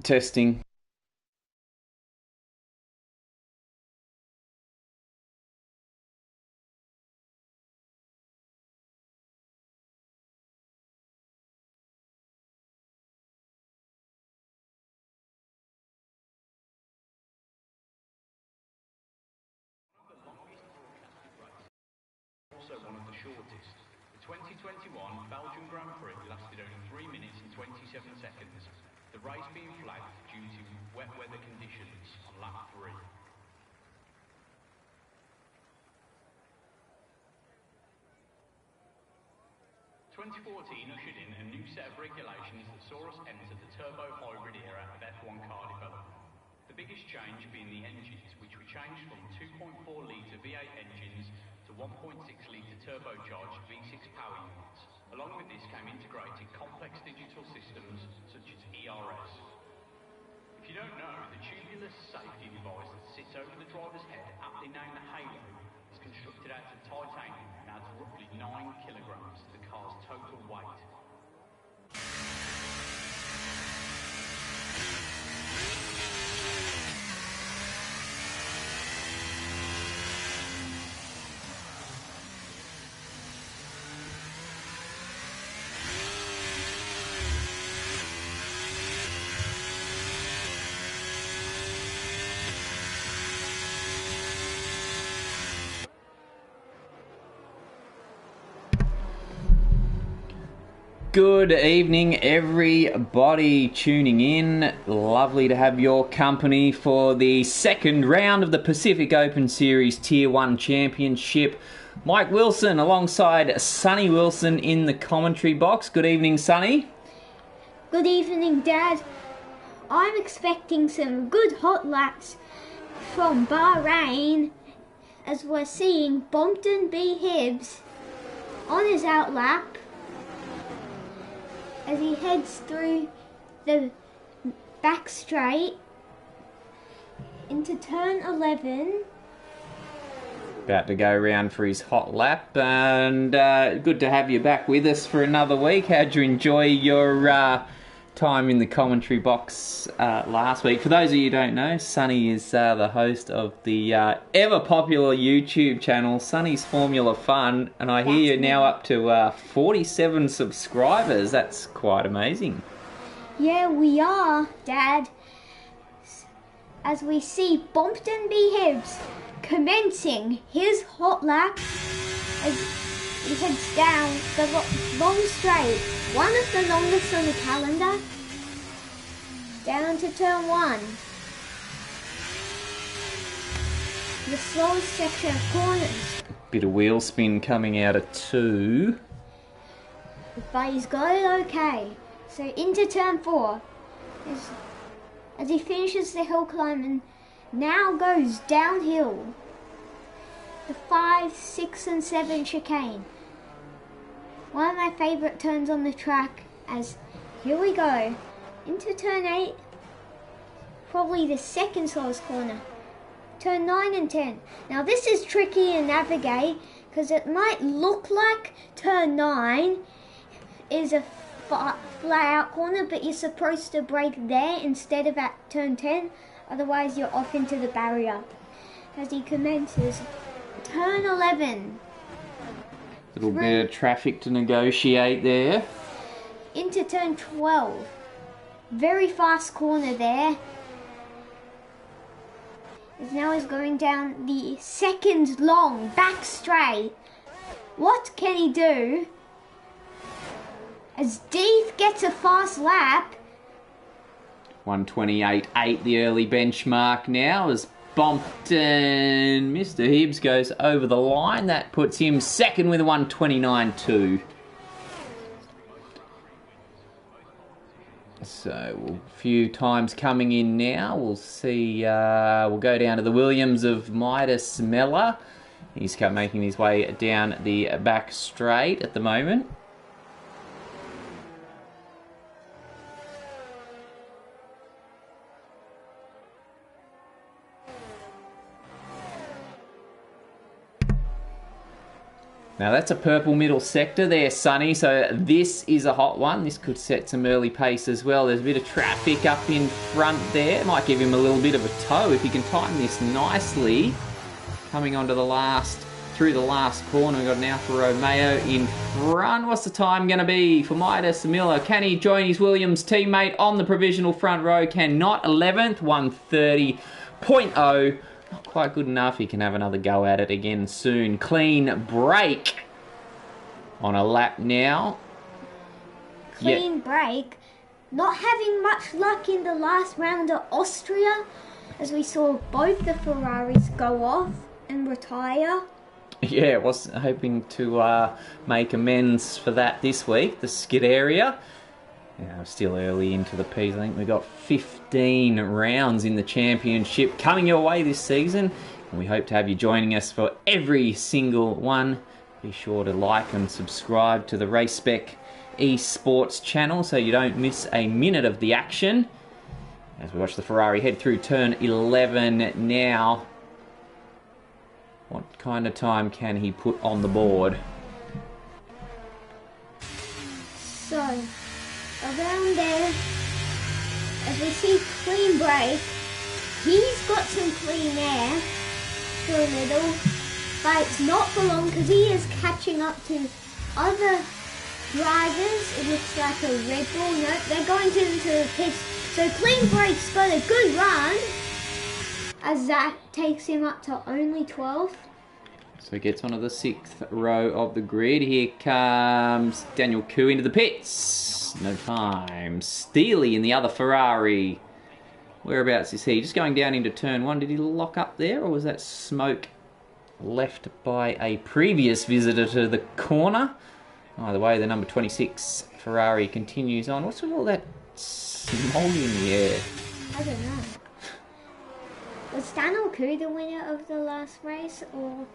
Testing. Also one of the shortest. The 2021 Belgian Grand Prix lasted only 3 minutes and 27 seconds, the race being flagged due to wet weather conditions on lap 3. 2014 ushered in a new set of regulations that saw us enter the turbo hybrid era of F1 car development. The biggest change being the engines, which were changed from 2.4 litre V8 engines to 1.6 litre turbocharged V6 power units. Along with this came integrated complex digital systems such as ERS. If you don't know, the tubular safety device that sits over the driver's head, aptly named the Halo, is constructed out of titanium and adds roughly 9 kilograms to the car's total weight. Good evening, everybody tuning in. Lovely to have your company for the second round of the Pacific Open Series Tier 1 Championship. Mike Wilson alongside Sonny Wilson in the commentary box. Good evening, Sonny. Good evening, Dad. I'm expecting some good hot laps from Bahrain as we're seeing Bompton B. Hibbs on his outlap as he heads through the back straight into turn 11. About to go around for his hot lap, and good to have you back with us for another week. How'd you enjoy your time in the commentary box last week? For those of you who don't know, Sonny is the host of the ever popular YouTube channel Sonny's Formula Fun, and I hear you're now up to 47 subscribers. That's quite amazing. Yeah, we are, Dad. As we see Bompton B. Hibbs commencing his hot lap as he heads down the long straight, one of the longest on the calendar, down to turn 1. The slowest section of corners. Bit of wheel spin coming out of 2. But he's got it okay. So into turn 4. As he finishes the hill climb and now goes downhill. The 5, 6 and 7 chicane. One of my favourite turns on the track, as here we go. Into turn 8. Probably the second slowest corner. Turn 9 and 10. Now this is tricky to navigate because it might look like turn 9 is a flat out corner, but you're supposed to brake there instead of at turn 10, otherwise you're off into the barrier. As he commences turn 11. Little bit of traffic to negotiate there. Into turn 12. Very fast corner there. As now is going down the second long back straight. What can he do? As Deeth gets a fast lap. 128.8 the early benchmark now as Bompton, Mr. Hibbs goes over the line. That puts him second with a 129.2. So a few times coming in now. We'll see. We'll go down to the Williams of Midas Meller. He's making his way down the back straight at the moment. Now that's a purple middle sector there, Sonny, so this is a hot one. This could set some early pace as well. There's a bit of traffic up in front there. Might give him a little bit of a tow if he can time this nicely. Coming onto through the last corner, we've got an Alfa Romeo in front. What's the time going to be for Midas Miller? Can he join his Williams teammate on the provisional front row? Cannot. 11th, 130.0. Not quite good enough. He can have another go at it again soon. Clean break on a lap now. Clean break. Not having much luck in the last round of Austria, as we saw both the Ferraris go off and retire. Yeah, was hoping to make amends for that this week, the skid area. Yeah, still early into the P's. I think we've got 15 rounds in the championship coming your way this season. And we hope to have you joining us for every single one. Be sure to like and subscribe to the Race Spec Esports channel so you don't miss a minute of the action. As we watch the Ferrari head through turn 11 now. What kind of time can he put on the board? So, around there, as we see clean break, he's got some clean air for a little, but it's not for long because he is catching up to other drivers. It looks like a Red Bull. Nope, they're going into the pits. So clean break's got a good run, as that takes him up to only 12th. So he gets onto the 6th row of the grid. Here comes Daniel Koo into the pits. No time. Steely in the other Ferrari. Whereabouts is he? Just going down into turn 1. Did he lock up there, or was that smoke left by a previous visitor to the corner? Either way, the number 26 Ferrari continues on. What's with all that smog in the air? I don't know. Was Daniel Koo the winner of the last race, or?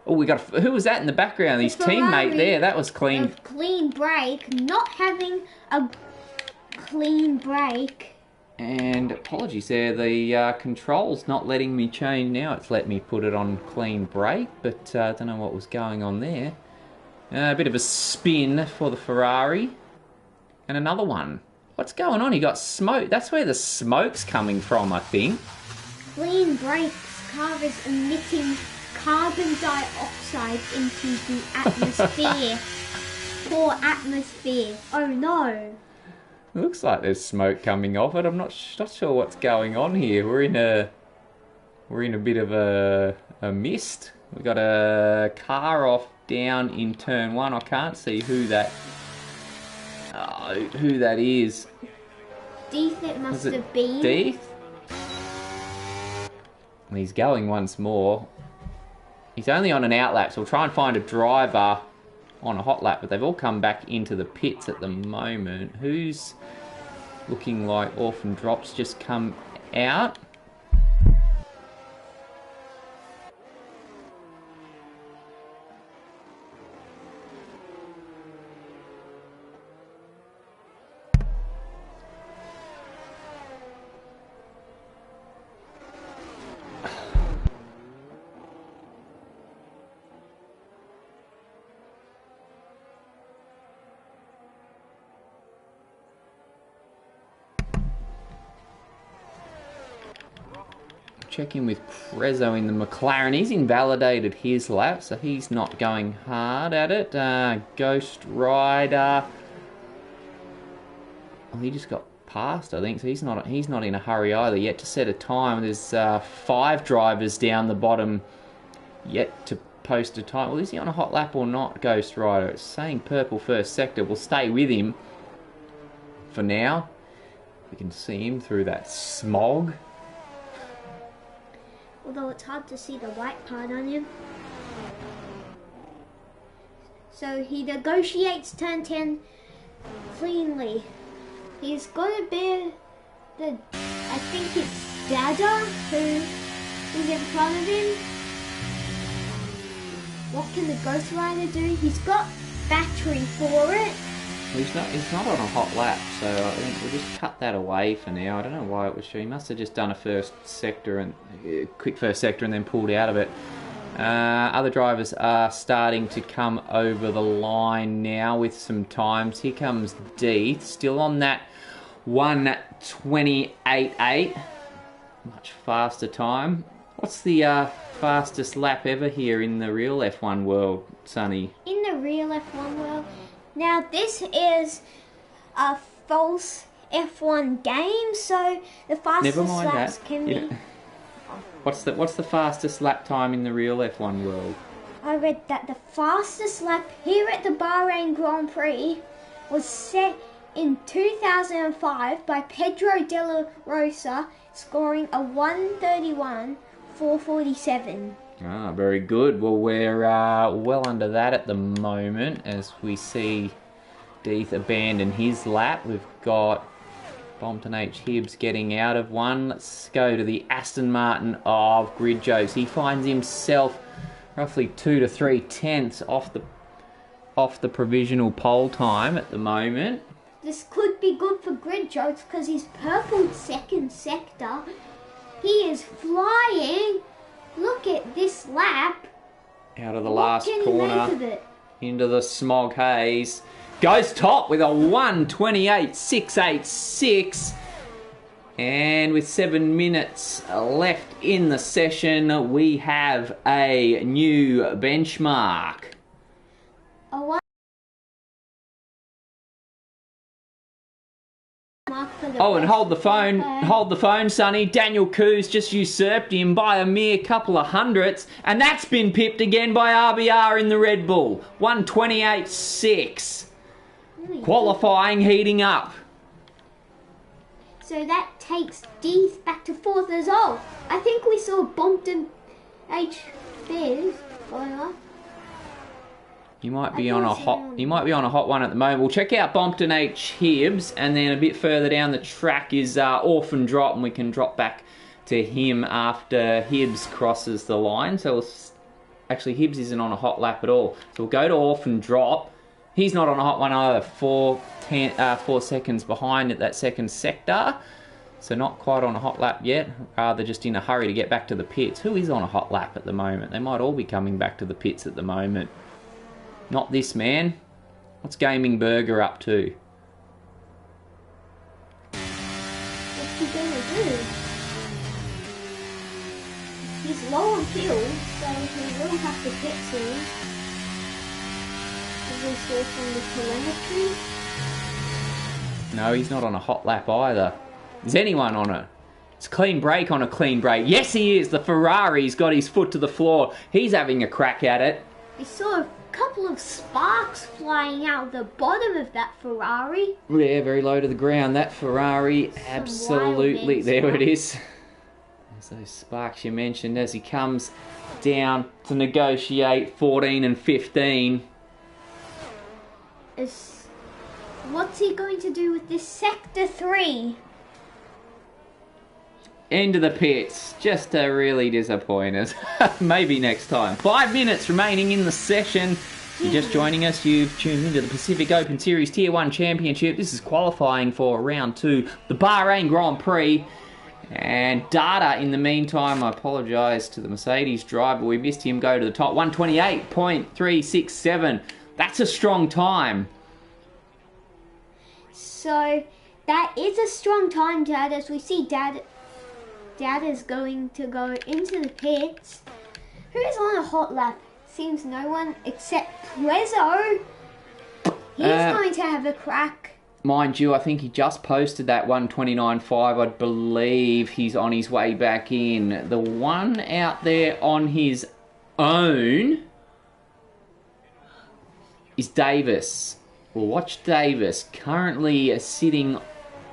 Oh, we got who was that in the background? His teammate there. That was clean. Clean break. Not having a clean break. And apologies there. The controls not letting me change now. It's let me put it on clean break, but I don't know what was going on there. A bit of a spin for the Ferrari, and another one. What's going on? He got smoke. That's where the smoke's coming from, I think. Clean breaks. Car is emitting carbon dioxide into the atmosphere. Poor atmosphere. Oh no. Looks like there's smoke coming off it. I'm not sure what's going on here. We're in a bit of a mist. We got a car off down in turn 1. I can't see who that is. Deeth it must have been. Deeth? And he's going once more. He's only on an out lap, so we'll try and find a driver on a hot lap, but they've all come back into the pits at the moment. Who's looking like orphan drops just come out? Checking with Prezzo in the McLaren. He's invalidated his lap, so he's not going hard at it. Ghost Rider. Oh, he just got past, I think, so he's not in a hurry either yet to set a time. There's 5 drivers down the bottom yet to post a time. Well, is he on a hot lap or not, Ghost Rider? It's saying purple first sector. We'll stay with him for now. We can see him through that smog. Although it's hard to see the white part on him. So he negotiates turn 10 cleanly. He's got to bear the, I think it's Dada who is in front of him. What can the Ghost Rider do? He's got battery for it. He's not on a hot lap, so I think we'll just cut that away for now. I don't know why it was showing. He must have just done a quick first sector and then pulled out of it. Other drivers are starting to come over the line now with some times. Here comes Deeth, still on that 1:28.8. Much faster time. What's the fastest lap ever here in the real F1 world, Sonny? In the real F1 world. Now this is a false F1 game, so the fastest Never mind laps that. can be... What's the fastest lap time in the real F1 world? I read that the fastest lap here at the Bahrain Grand Prix was set in 2005 by Pedro de la Rosa, scoring a 1:31.447. Ah, very good. Well, we're well under that at the moment as we see Deeth abandon his lap. We've got Bompton H. Hibbs getting out of one. Let's go to the Aston Martin of Grid Jokes. He finds himself roughly 2 to 3 tenths off the provisional pole time at the moment. This could be good for Grid Jokes because he's purple second sector. He is flying. Look at this lap. Out of the last What can corner. he make of it? Into the smog haze. Goes top with a 1:28.686. And with 7 minutes left in the session, we have a new benchmark. A one mark for the Oh, and best hold the phone, lap. hold the phone, Sonny. Daniel Coos just usurped him by a mere couple of hundredths, and that's been pipped again by RBR in the Red Bull. 1:28.6. Qualifying heating up. So that takes Deeth back to fourth as well. I think we saw Bompton H. Biz going up. You might be on a hot one at the moment. We'll check out Bompton H. Hibbs, and then a bit further down the track is Orphan Drop, and we can drop back to him after Hibbs crosses the line. So actually Hibbs isn't on a hot lap at all. So we'll go to Orphan Drop. He's not on a hot one either. 4 seconds behind at that second sector. So not quite on a hot lap yet. Rather just in a hurry to get back to the pits. Who is on a hot lap at the moment? They might all be coming back to the pits at the moment. Not this man. What's Gaming Burger up to? What's he gonna do? He's low on fuel, so he will have to pit soon. As we saw from the telemetry. No, he's not on a hot lap either. Is anyone on it? It's clean break on a clean break. Yes, he is. The Ferrari's got his foot to the floor. He's having a crack at it. We saw a couple of sparks flying out the bottom of that Ferrari. Yeah, very low to the ground. That Ferrari, absolutely. wild There it is. There's those sparks you mentioned as he comes down to negotiate 14 and 15. What's he going to do with this Sector 3? Into the pits. Just to really disappoint us. Maybe next time. 5 minutes remaining in the session. If you're just joining us, you've tuned into the Pacific Open Series Tier 1 Championship. This is qualifying for round 2, the Bahrain Grand Prix. And data in the meantime, I apologise to the Mercedes driver. We missed him go to the top. 1:28.367. That's a strong time. So that is a strong time, Dad, as we see Dad is going to go into the pits. Who is on a hot lap? Seems no one except Prezzo. He's going to have a crack. Mind you, I think he just posted that 1:29.5. I believe he's on his way back in. The one out there on his own is Davis. Well, watch Davis, currently sitting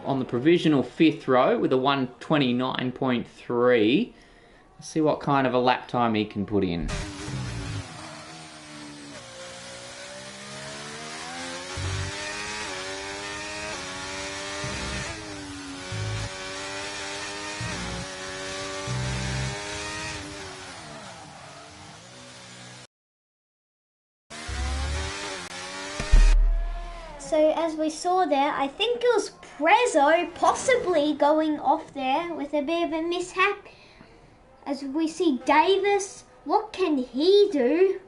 on the provisional 5th row with a 1:29.3. Let's see what kind of a lap time he can put in. So as we saw there, I think it was Prezzo possibly going off there with a bit of a mishap. As we see Davis What can he do?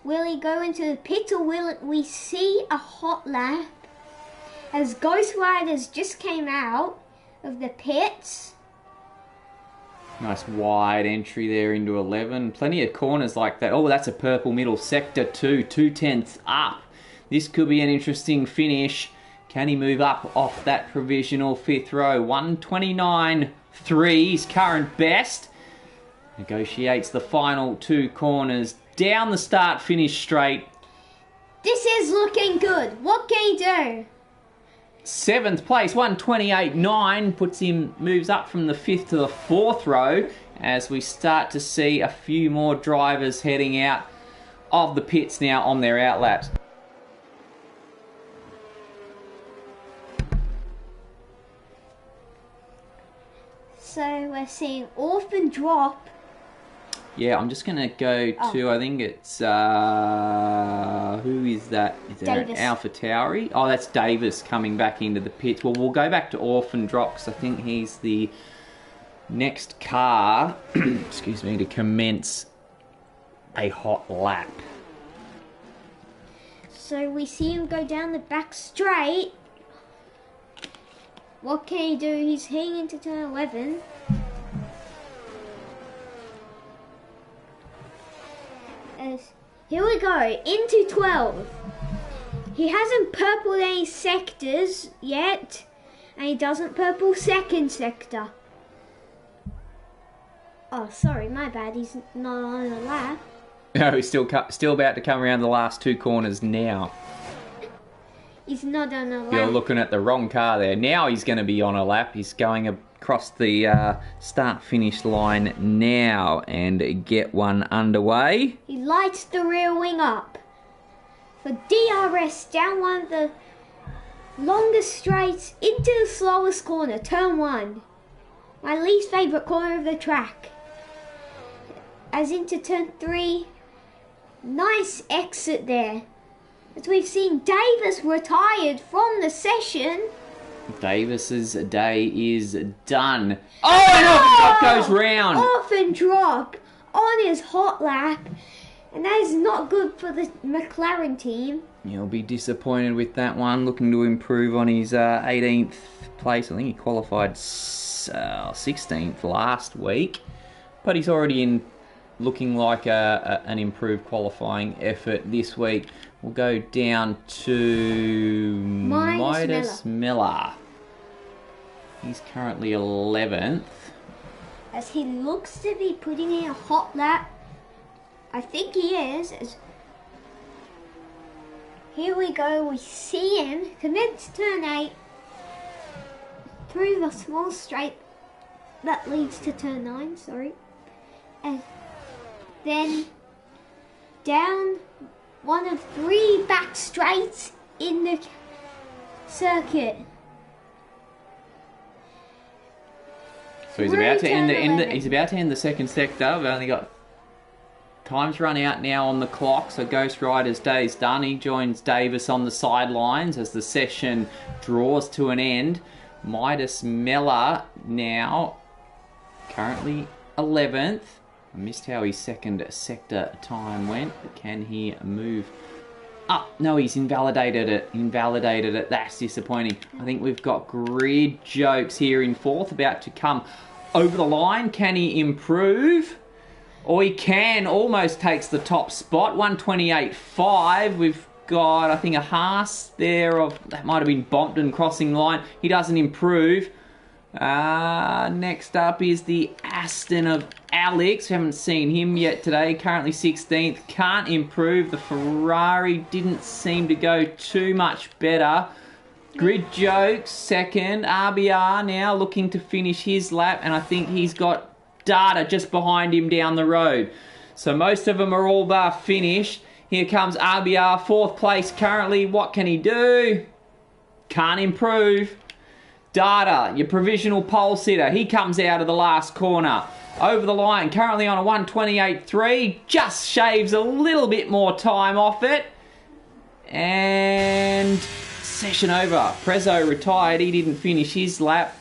Will he go into the pit or will we see a hot lap as Ghost Riders just came out of the pits? Nice wide entry there into 11. Plenty of corners like that. Oh, that's a purple middle. Sector 2, 2/10 up. This could be an interesting finish. Can he move up off that provisional 5th row? 1:29.3, his current best. Negotiates the final 2 corners. Down the start-finish straight. This is looking good. What can he do? 7th place, 1:28.9, moves up from the 5th to the 4th row as we start to see a few more drivers heading out of the pits now on their outlaps. So we're seeing Orphan drop. Yeah, I'm just going to go to, I think it's, who is that? Is there Davis. Alpha Tauri? Oh, that's Davis coming back into the pits. Well, we'll go back to Orphan Drop because I think he's the next car, excuse me, to commence a hot lap. So we see him go down the back straight. What can he do? He's heading into turn 11. Here we go, into 12. He hasn't purpled any sectors yet, and he doesn't purple second sector. Oh, sorry, my bad, he's not on a lap. No, he's still about to come around the last 2 corners now. He's not on a lap. You're looking at the wrong car there. Now he's going to be on a lap. He's going across the start-finish line now and get one underway. He lights the rear wing up. For DRS down one of the longest straights into the slowest corner, turn 1. My least favourite corner of the track. As into turn 3, nice exit there. As we've seen Davis retired from the session. Davis's day is done. Oh, and Orphan Drop goes round. Orphan Drop on his hot lap. And that is not good for the McLaren team. He'll be disappointed with that one. Looking to improve on his 18th place. I think he qualified 16th last week. But he's already in looking like an improved qualifying effort this week. We'll go down to Midas Miller. He's currently 11th. As he looks to be putting in a hot lap. I think he is. Here we go. We see him commence turn 8 through the small straight that leads to turn 9. Sorry. And then down one of 3 back straights in the circuit. So he's about to end the second sector. We've only got time's run out now on the clock, so Ghost Rider's day's done. He joins Davis on the sidelines as the session draws to an end. Midas Miller now currently 11th. I missed how his second sector time went, but can he move up? No, he's invalidated it. That's disappointing. I think we've got Grid Jokes here in 4th, about to come over the line. Can he improve? Or he can, almost takes the top spot, 1:28.5. We've got, I think, a Haas there of, that might have been Bompton crossing the line. He doesn't improve. Next up is the Aston of Alex. We haven't seen him yet today. Currently 16th. Can't improve. The Ferrari didn't seem to go too much better. Grid Jokes, second. RBR now looking to finish his lap. And I think he's got Data just behind him down the road. So most of them are all bar finished. Here comes RBR, 4th place currently. What can he do? Can't improve. Data, your provisional pole sitter. He comes out of the last corner. Over the line, currently on a 1:28.3. Just shaves a little bit more time off it. And session over. Prezzo retired. He didn't finish his lap.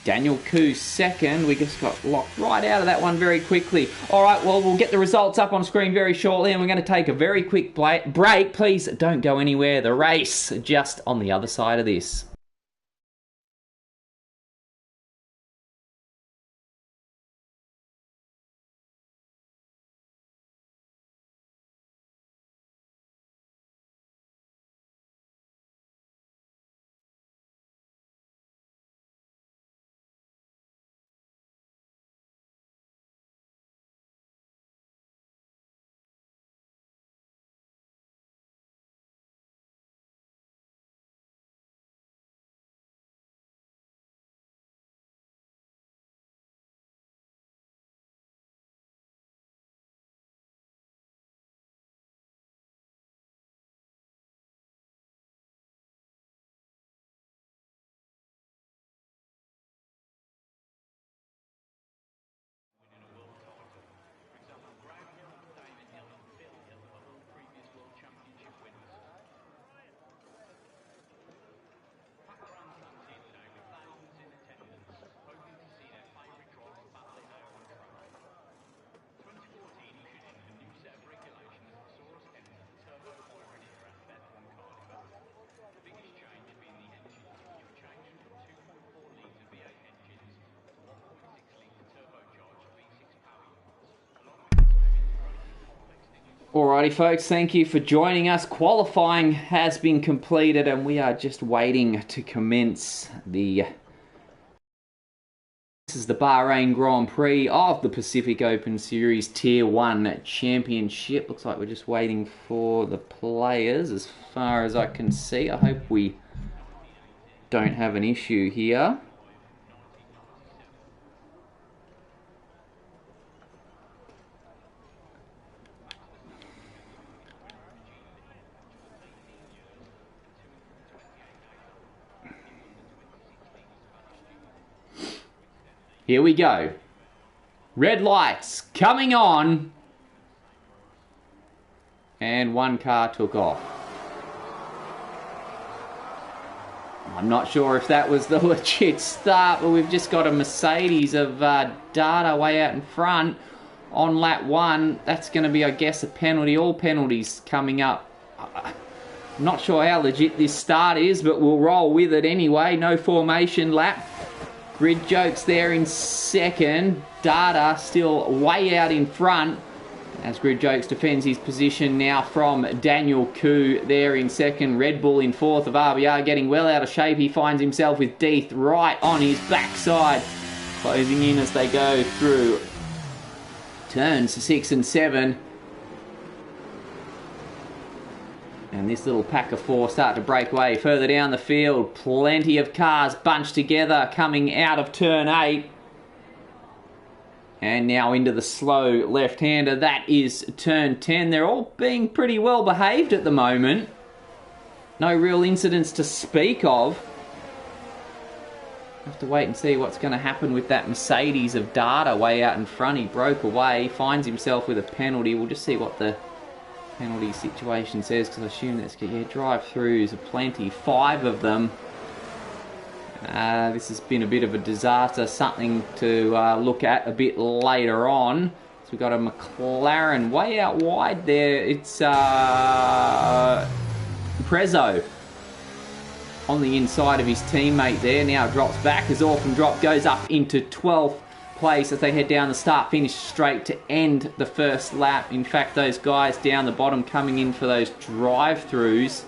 Daniel Koo second. We just got locked right out of that one very quickly. All right, well, we'll get the results up on screen very shortly, and we're going to take a very quick break. Please don't go anywhere. The race just on the other side of this. Alrighty folks, thank you for joining us. Qualifying has been completed and we are just waiting to commence this is the Bahrain Grand Prix of the Pacific Open Series Tier 1 Championship. Looks like we're just waiting for the players as far as I can see. I hope we don't have an issue here. Here we go. Red lights coming on. And one car took off. I'm not sure if that was the legit start, but we've just got a Mercedes of Data way out in front on lap 1. That's going to be, I guess, a penalty. All penalties coming up. I'm not sure how legit this start is, but we'll roll with it anyway. No formation lap. Grid Jokes there in second. Data still way out in front as Grid Jokes defends his position now from Daniel Koo there in second. Red Bull in fourth of RBR getting well out of shape. He finds himself with Deeth right on his backside. Closing in as they go through turns 6 and 7. And this little pack of 4 start to break away further down the field. Plenty of cars bunched together coming out of turn 8. And now into the slow left-hander. That is turn 10. They're all being pretty well behaved at the moment. No real incidents to speak of. Have to wait and see what's going to happen with that Mercedes of Data way out in front. He broke away, finds himself with a penalty. We'll just see what the penalty situation says, because I assume that's drive-throughs are plenty, 5 of them. This has been a bit of a disaster, something to look at a bit later on. So we've got a McLaren way out wide there. It's Prezzo on the inside of his teammate there. Now drops back as Orphan Drop goes up into 12th place as they head down the start-finish straight to end the first lap. In fact, those guys down the bottom coming in for those drive-throughs.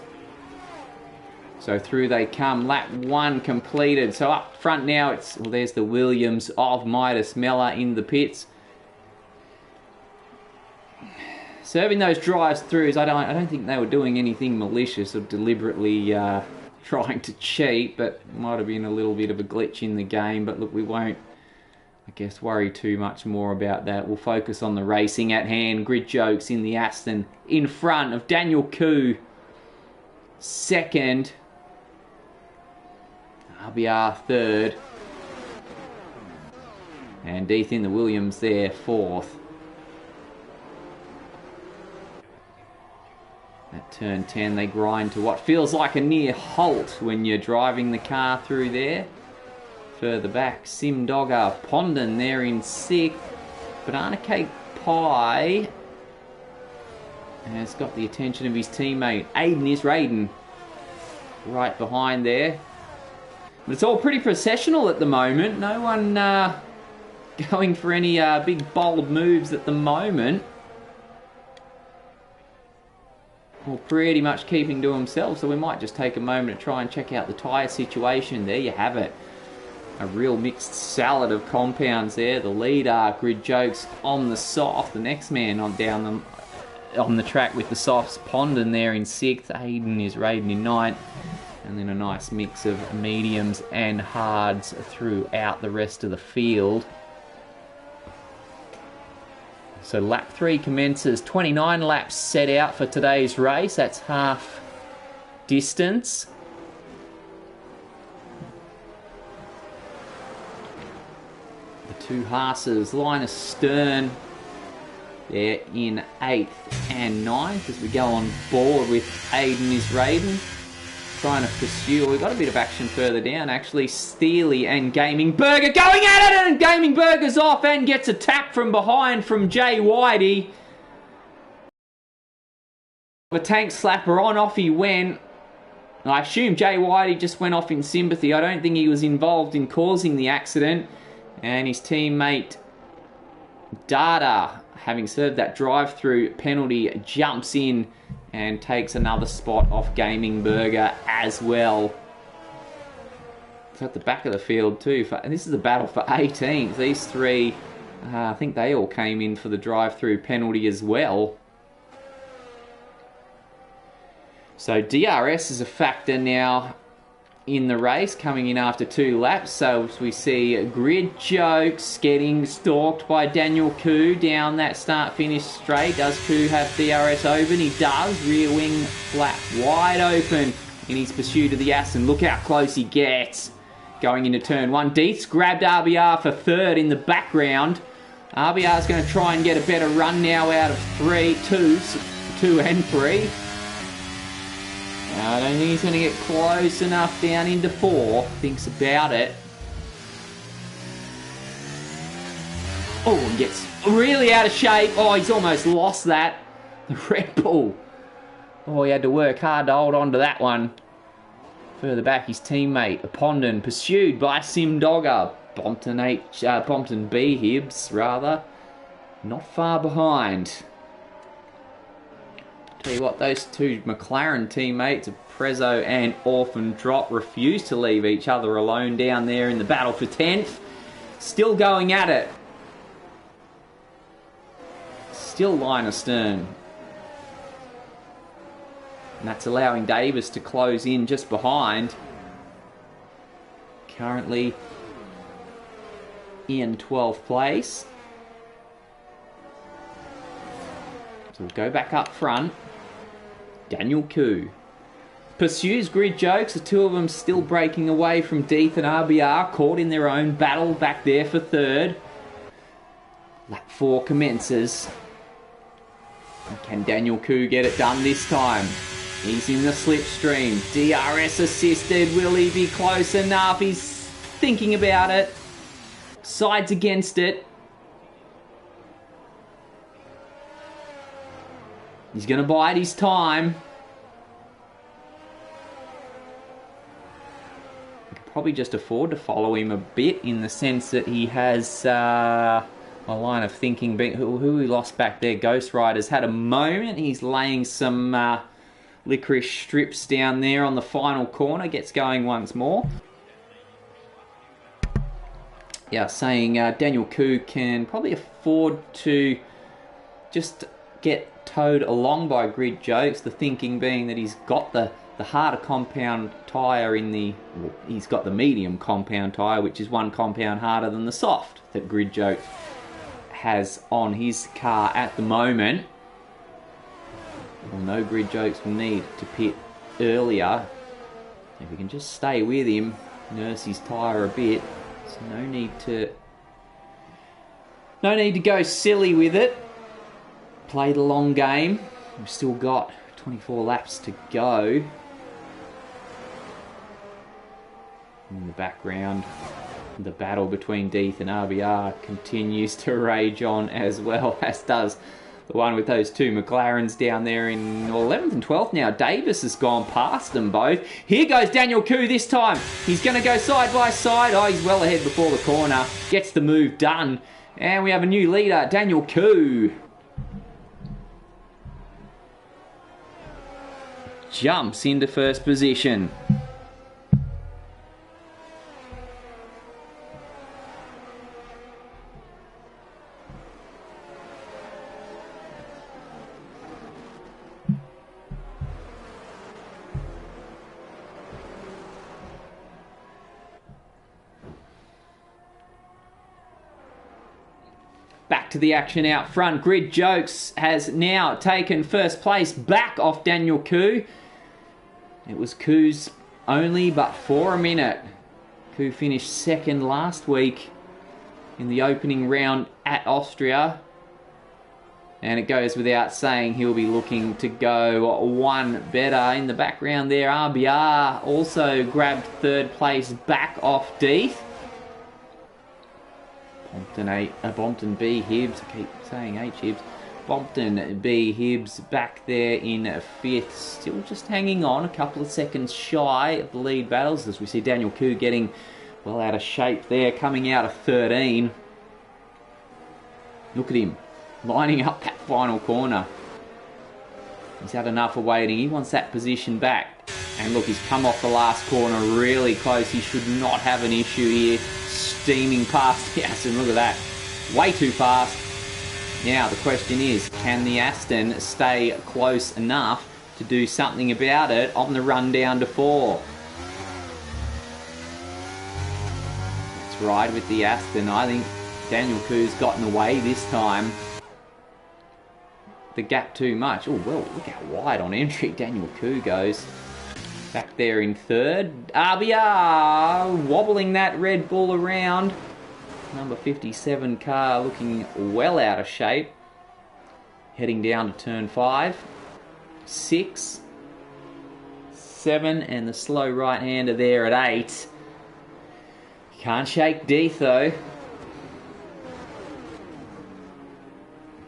So through they come. Lap 1 completed. So up front now, there's the Williams of Midas Mellor in the pits. Serving those drive-throughs, I don't think they were doing anything malicious or deliberately trying to cheat, but might have been a little bit of a glitch in the game. But look, we won't, I guess, worry too much more about that. We'll focus on the racing at hand. Grid Jokes in the Aston in front of Daniel Koo second. RBR third. And Deeth in the Williams there fourth. At turn 10 they grind to what feels like a near halt when you're driving the car through there. further back. Simdogger, Pondon there in 6th. Banana Cake Pie has got the attention of his teammate. Aiden is Raiden right behind there. But it's all pretty processional at the moment. No one going for any big bold moves at the moment. All pretty much keeping to himself, so we might just take a moment to try and check out the tyre situation. There you have it. A real mixed salad of compounds there. The leader, Grid Jokes, on the soft. The next man on the track with the softs, Pondon there in 6th. Aiden is Raiden in 9th. And then a nice mix of mediums and hards throughout the rest of the field. So lap 3 commences. 29 laps set out for today's race. That's half distance. The two Haas's, Linus Stern, they're in 8th and 9th as we go on board with Aiden is Raiden. Trying to pursue. We've got a bit of action further down actually. Steely and Gaming Burger going at it, and Gaming Burger's off and gets a tap from behind from Jay Whitey. The tank slapper on, off he went. I assume Jay Whitey just went off in sympathy. I don't think he was involved in causing the accident. And his teammate Dada, having served that drive-through penalty, jumps in and takes another spot off Gaming Burger as well. It's at the back of the field too. And this is a battle for 18th. These three, I think they all came in for the drive-through penalty as well. So DRS is a factor now in the race, coming in after 2 laps. So we see Grid Jokes getting stalked by Daniel Koo down that start-finish straight. Does Koo have DRS open? He does. Rear wing flap wide open in his pursuit of the Aston. Look how close he gets. Going into turn 1. Dietz grabbed RBR for 3rd in the background. RBR's going to try and get a better run now out of 2 and 3. I don't think he's going to get close enough down into 4. Thinks about it. Oh, and gets really out of shape. Oh, he's almost lost that. The Red Bull. Oh, he had to work hard to hold on to that one. Further back, his teammate, Pondon, pursued by Simdogger. Bompton B. Hibbs, rather. Not far behind. Tell you what, those two McLaren teammates, Prezzo and Orphan Drop, refuse to leave each other alone down there in the battle for 10th. Still going at it. Still line astern. And that's allowing Davis to close in just behind. Currently in 12th place. So we'll go back up front. Daniel Koo pursues Grid Jokes. The two of them still breaking away from Deeth and RBR, caught in their own battle back there for 3rd. Lap 4 commences. Can Daniel Koo get it done this time? He's in the slipstream. DRS assisted. Will he be close enough? He's thinking about it. Sides against it. He's going to bide his time. We could probably just afford to follow him a bit in the sense that he has a line of thinking. Who he lost back there? Ghost Rider's had a moment. He's laying some licorice strips down there on the final corner. Gets going once more. Yeah, saying Daniel Koo can probably afford to just get towed along by Grid Jokes. The thinking being that he's got the harder compound tyre in the... Well, he's got the medium compound tyre, which is 1 compound harder than the soft that Grid Jokes has on his car at the moment. Well, no, Grid Jokes will need to pit earlier. If we can just stay with him, nurse his tyre a bit. So no need to go silly with it. Play the long game. We've still got 24 laps to go. In the background, The battle between Deeth and RBR continues to rage on as well, as does the one with those two McLarens down there in 11th and 12th now. Davis has gone past them both. Here goes Daniel Koo this time. He's going to go side by side. Oh, he's well ahead before the corner. Gets the move done. And we have a new leader, Daniel Koo. Jumps into first position. Back to the action out front. Grid Jokes has now taken first place back off Daniel Koo. It was Koo's only but for a minute. Koo finished second last week in the opening round at Austria. And it goes without saying he'll be looking to go one better. In the background there, RBR also grabbed third place back off Deeth. Bompton B Hibbs, I keep saying H Hibbs. Bompton B Hibbs back there in fifth, still just hanging on, a couple of seconds shy of the lead battles, as we see Daniel Koo getting well out of shape there, coming out of 13. Look at him, lining up that final corner. He's had enough of waiting, he wants that position back. And look, he's come off the last corner really close, he should not have an issue here. Steaming past the Aston, look at that, way too fast. Now the question is, can the Aston stay close enough to do something about it on the run down to 4? Let's ride with the Aston. I think Daniel Koo's gotten away this time. The gap too much. Oh well, look how wide on entry Daniel Koo goes. Back there in third. RBR wobbling that Red Bull around. Number 57 car looking well out of shape. Heading down to turn 5. 6. 7. And the slow right-hander there at 8. Can't shake Deeth though.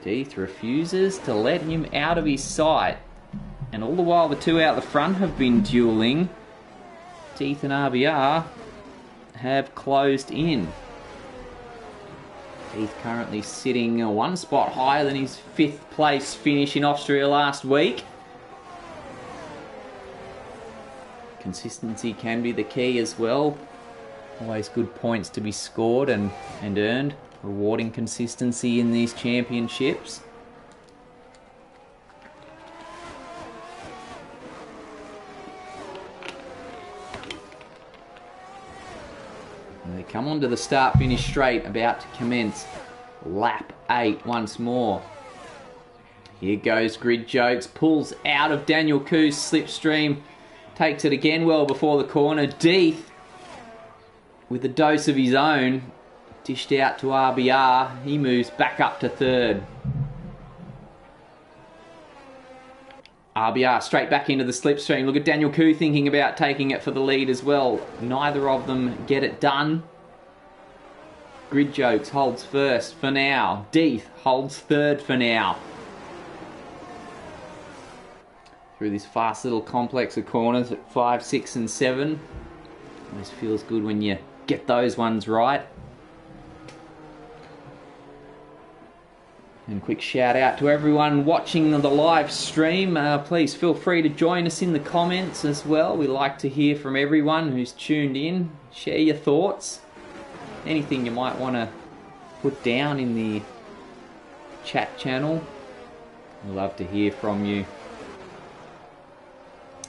Deeth refuses to let him out of his sight. And all the while the two out the front have been dueling, Deeth and RBR have closed in. Deeth currently sitting one spot higher than his 5th place finish in Austria last week. Consistency can be the key as well. Always good points to be scored and earned. Rewarding consistency in these championships. They come onto the start-finish straight, about to commence lap 8 once more. Here goes Grid Jokes, pulls out of Daniel Koo's slipstream, takes it again well before the corner. Deeth, with a dose of his own, dished out to RBR. He moves back up to third. RBR straight back into the slipstream. Look at Daniel Koo thinking about taking it for the lead as well. Neither of them get it done. Grid Jokes holds first for now. Deeth holds third for now. Through this fast little complex of corners at 5, 6 and 7. Always feels good when you get those ones right. And quick shout out to everyone watching the live stream. Please feel free to join us in the comments as well. We like to hear from everyone who's tuned in. Share your thoughts. Anything you might want to put down in the chat channel. We'd love to hear from you.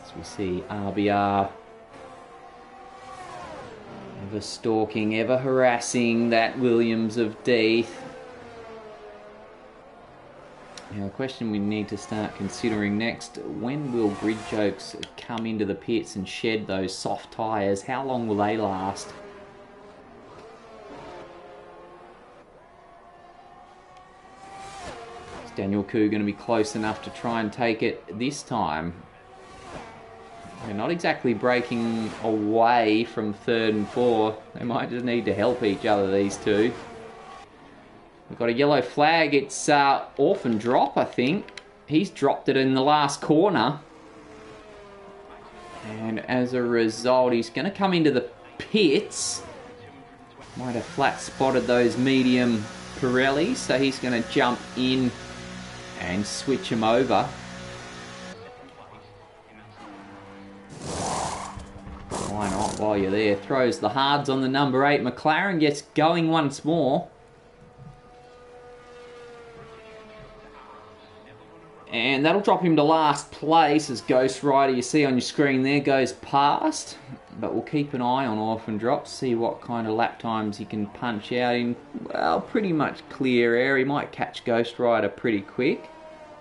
As we see RBR ever stalking, ever harassing that Williams of Deeth. Now, the question we need to start considering next, when will Grid Jokes come into the pits and shed those soft tyres? How long will they last? Is Daniel Koo going to be close enough to try and take it this time? They're not exactly breaking away from third and fourth. They might just need to help each other, these two. We've got a yellow flag. It's orphan drop, I think. He's dropped it in the last corner. And as a result, he's going to come into the pits. Might have flat spotted those medium Pirellis, so he's going to jump in and switch him over. Why not while you're there? Throws the hards on the number 8. McLaren gets going once more. And that'll drop him to last place as Ghost Rider, you see on your screen there, goes past. But we'll keep an eye on Orphan Drop, see what kind of lap times he can punch out in, well, pretty much clear air. He might catch Ghost Rider pretty quick.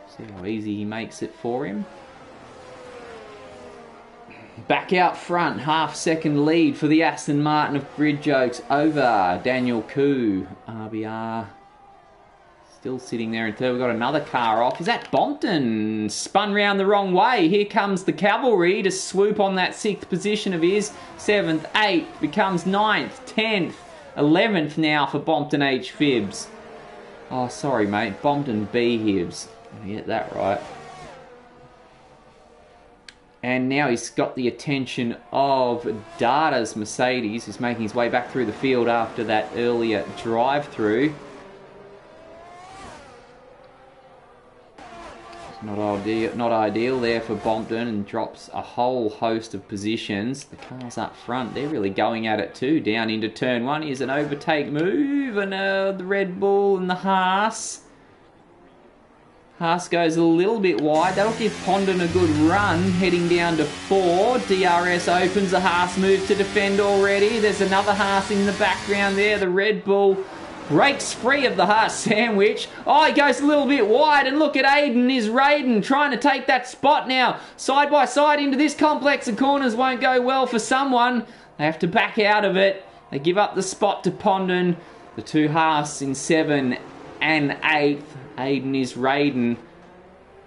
See how easy he makes it for him. Back out front, half-second lead for the Aston Martin of Grid Jokes over Daniel Koo. RBR still sitting there in third. We've got another car off. Is that Bompton? Spun round the wrong way. Here comes the cavalry to swoop on that 6th position of his. 7th, 8th, becomes 9th, 10th, 11th now for Bompton H. Fibs. Oh, sorry, mate. Bompton B. Hibs. Get that right. And now he's got the attention of Data's Mercedes, who's making his way back through the field after that earlier drive-through. Not ideal there for Bompton, and drops a whole host of positions. The cars up front, they're really going at it too. Down into turn 1, here's an overtake move, and the Red Bull and the Haas. Haas goes a little bit wide. That'll give Pondon a good run, heading down to 4. DRS opens, the Haas move to defend already. There's another Haas in the background there. The Red Bull breaks free of the Haas sandwich. Oh, he goes a little bit wide, and look at Aiden is Raiden trying to take that spot now. Side by side into this complex of corners won't go well for someone. They have to back out of it. They give up the spot to Pondon. The two Haas in 7 and 8th. Aiden is Raiden.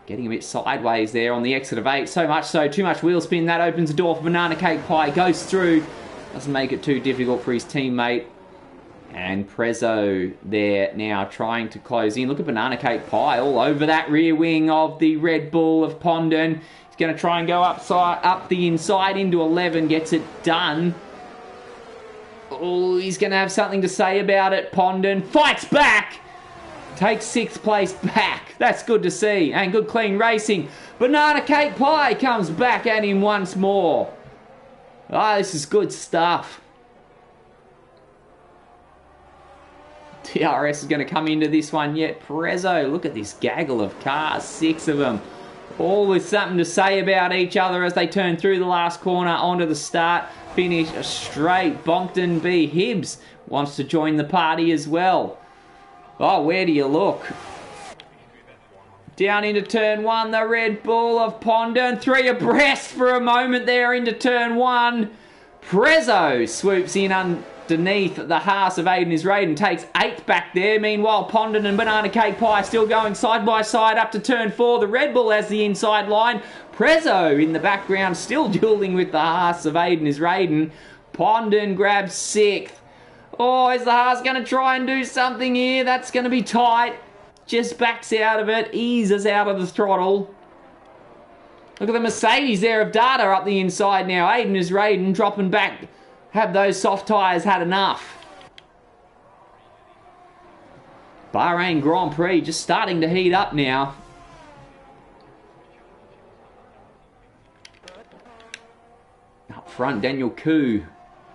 Getting a bit sideways there on the exit of 8. So much so, too much wheel spin. That opens the door for Banana Cake Pie. Goes through. Doesn't make it too difficult for his teammate. And Prezzo there now trying to close in. Look at Banana Cake Pie all over that rear wing of the Red Bull of Pondon. He's going to try and go up the inside into 11. Gets it done. Oh, he's going to have something to say about it. Pondon fights back. Takes 6th place back. That's good to see. And good clean racing. Banana Cake Pie comes back at him once more. Ah, this is good stuff. DRS is going to come into this one yet. Prezzo, look at this gaggle of cars. 6 of them. All with something to say about each other as they turn through the last corner onto the start. Finish straight. Bompton B. Hibbs wants to join the party as well. Oh, where do you look? Down into turn 1, the Red Bull of Pondon. 3 abreast for a moment there into turn 1. Prezzo swoops in underneath the Haas of Aiden is Raiden. Takes 8th back there. Meanwhile, Pondon and Banana Cake Pie still going side by side up to turn 4. The Red Bull has the inside line. Prezzo in the background still dueling with the Haas of Aiden is Raiden. Pondon grabs 6th. Oh, is the Haas going to try and do something here? That's going to be tight. Just backs out of it. Eases out of the throttle. Look at the Mercedes there of Data up the inside now. Aiden is Raiden dropping back. Have those soft tyres had enough? Bahrain Grand Prix just starting to heat up now. Up front, Daniel Koo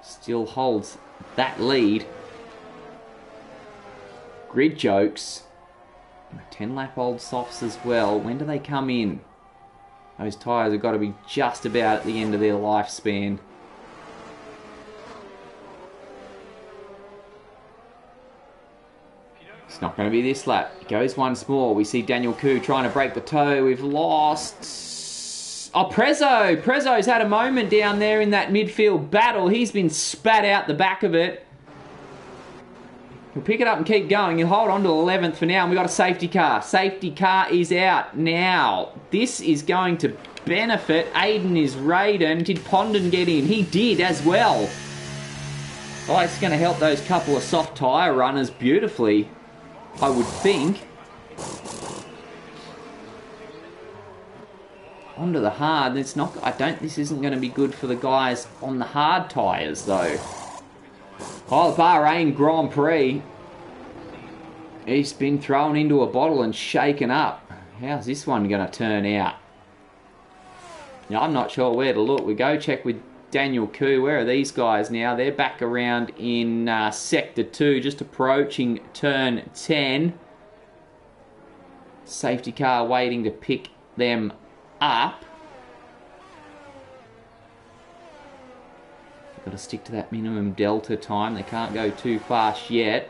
still holds that lead. Grid Jokes. 10-lap-old softs as well. When do they come in? Those tyres have got to be just about at the end of their lifespan. It's not going to be this lap. It goes once more. We see Daniel Koo trying to break the toe. We've lost... Oh, Prezzo! Prezzo's had a moment down there in that midfield battle. He's been spat out the back of it. He'll pick it up and keep going. He'll hold on to 11th for now. And we've got a safety car. Safety car is out now. This is going to benefit. Aiden is Raiden. Did Pondon get in? He did as well. Oh, it's going to help those couple of soft tyre runners beautifully, I would think. Onto the hard. It's not. This isn't going to be good for the guys on the hard tyres though. Oh, the Bahrain Grand Prix. He's been thrown into a bottle and shaken up. How's this one going to turn out? Now, I'm not sure where to look. We go check with Daniel Koo. Where are these guys now? They're back around in Sector 2, just approaching Turn 10. Safety car waiting to pick them up. Got to stick to that minimum delta time. They can't go too fast yet.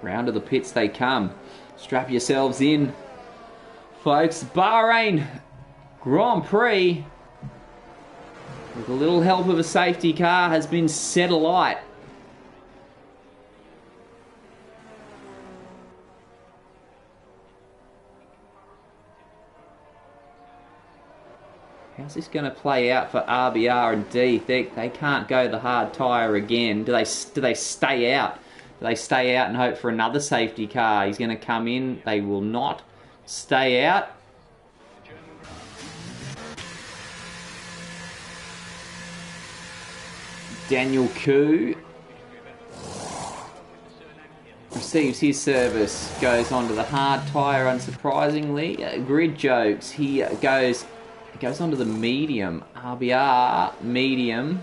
Round to the pits they come. Strap yourselves in, folks. Bahrain Grand Prix, with a little help of a safety car, has been set alight. How's this going to play out for RBR and D? They can't go the hard tyre again. Do they stay out? Do they stay out and hope for another safety car? He's going to come in. They will not stay out. Daniel Koo receives his service. Goes onto the hard tyre, unsurprisingly. Grid Jokes. He goes onto the medium. RBR medium.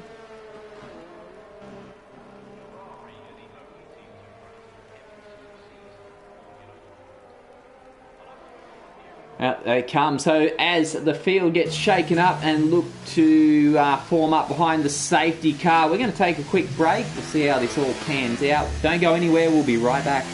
Out they come. So as the field gets shaken up and look to form up behind the safety car, we're going to take a quick break. We'll see how this all pans out. Don't go anywhere. We'll be right back.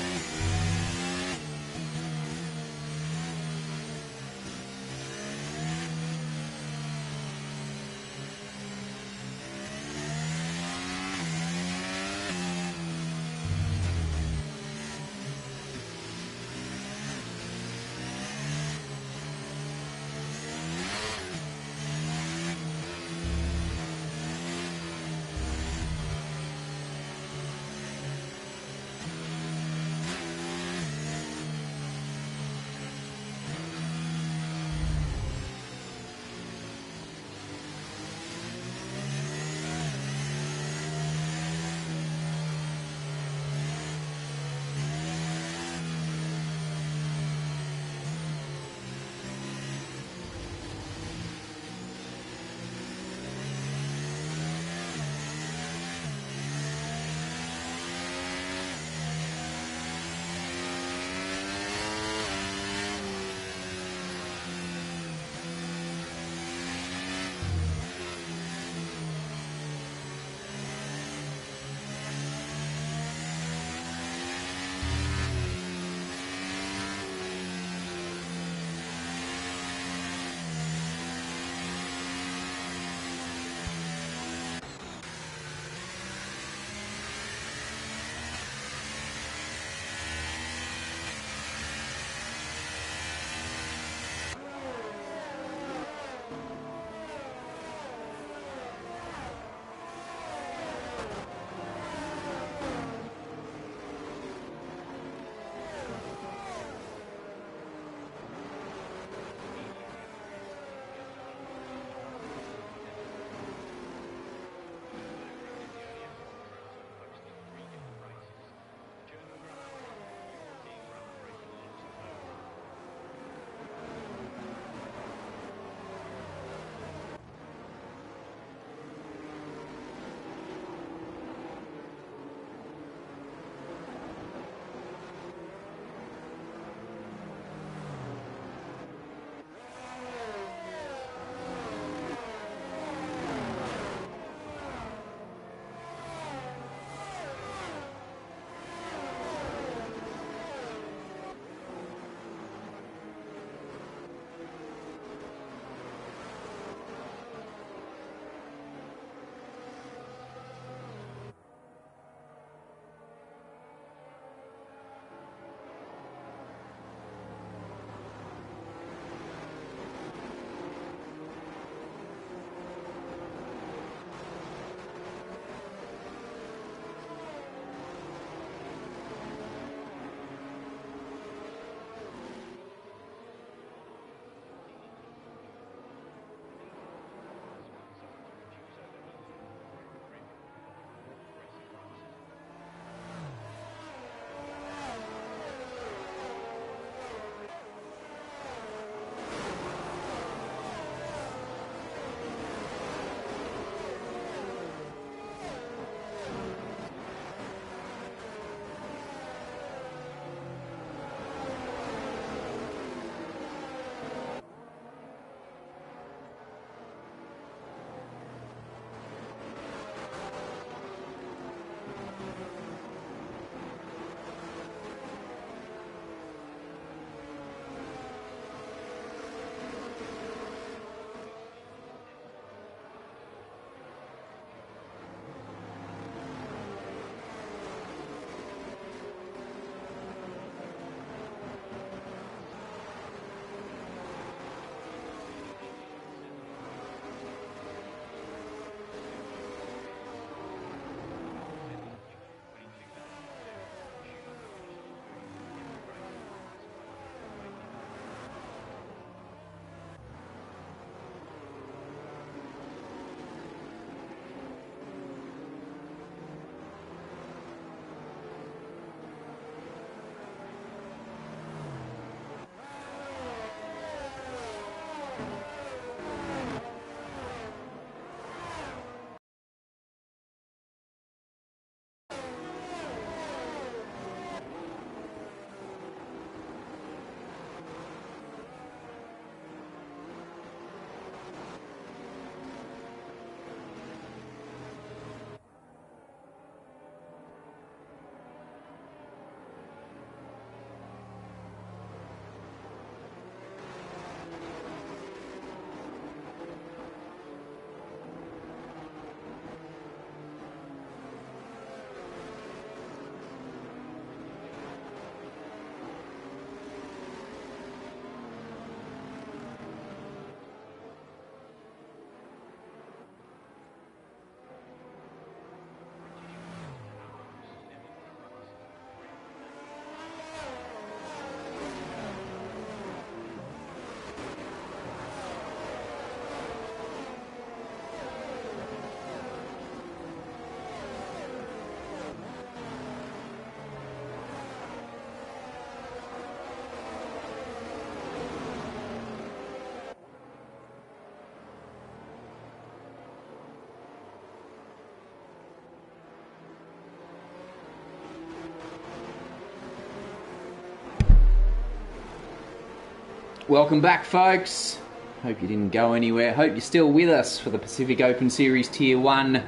Welcome back, folks. Hope you didn't go anywhere. Hope you're still with us for the Pacific Open Series Tier 1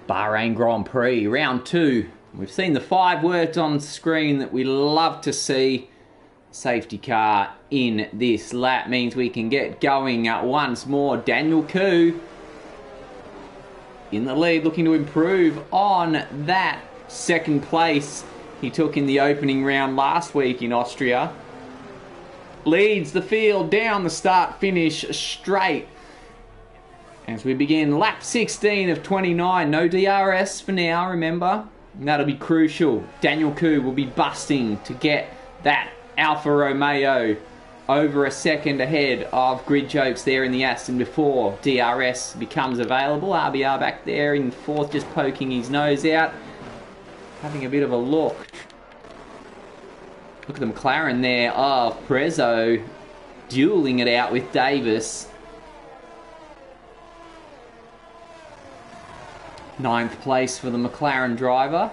Bahrain Grand Prix, Round 2. We've seen the 5 words on screen that we love to see. Safety car in this lap means we can get going once more. Daniel Koo in the lead, looking to improve on that second place he took in the opening round last week in Austria. Leads the field down the start-finish straight as we begin lap 16 of 29. No DRS for now, remember. And that'll be crucial. Daniel Koo will be busting to get that Alfa Romeo over a second ahead of Grid Jokes there in the Aston before DRS becomes available. RBR back there in fourth, just poking his nose out, having a bit of a look. Look at the McLaren there of Prezzo dueling it out with Davis. 9th place for the McLaren driver.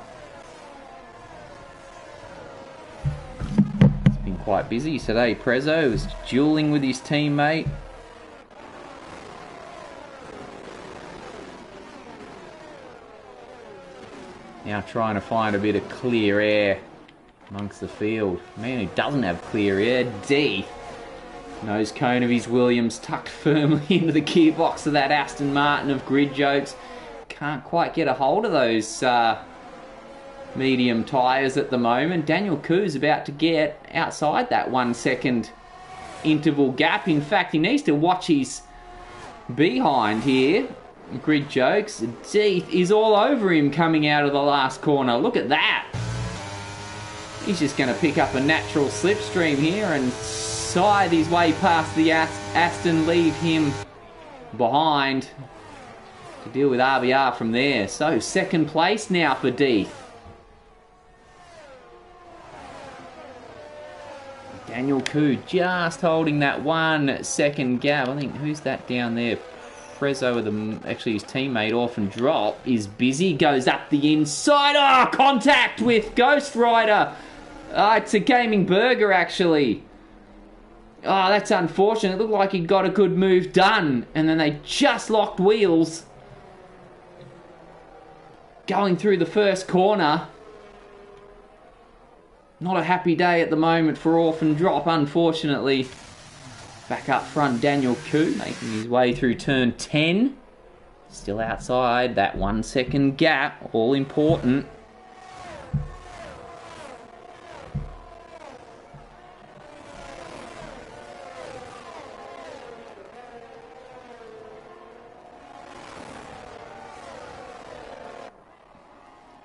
It's been quite busy today. Prezzo was dueling with his teammate. Now trying to find a bit of clear air amongst the field. Man who doesn't have clear air, D. Nose cone of his Williams tucked firmly into the gearbox of that Aston Martin of Grid Jokes. Can't quite get a hold of those medium tyres at the moment. Daniel Koo's about to get outside that 1 second interval gap. In fact, he needs to watch his behind here. Grid Jokes. Deeth is all over him coming out of the last corner. Look at that. He's just going to pick up a natural slipstream here and side his way past the Aston, leave him behind to deal with RBR from there. So, second place now for Deeth. Daniel Koo just holding that 1 second gap. I think, who's that down there? Prezzo with actually his teammate Orphan Drop is busy. Goes up the inside. Oh, contact with Ghost Rider. It's a Gaming Burger, actually. Oh, that's unfortunate. It looked like he got a good move done. And then they just locked wheels. Going through the first corner. Not a happy day at the moment for Orphan Drop, unfortunately. Back up front, Daniel Koo making his way through turn 10. Still outside that 1 second gap. All important.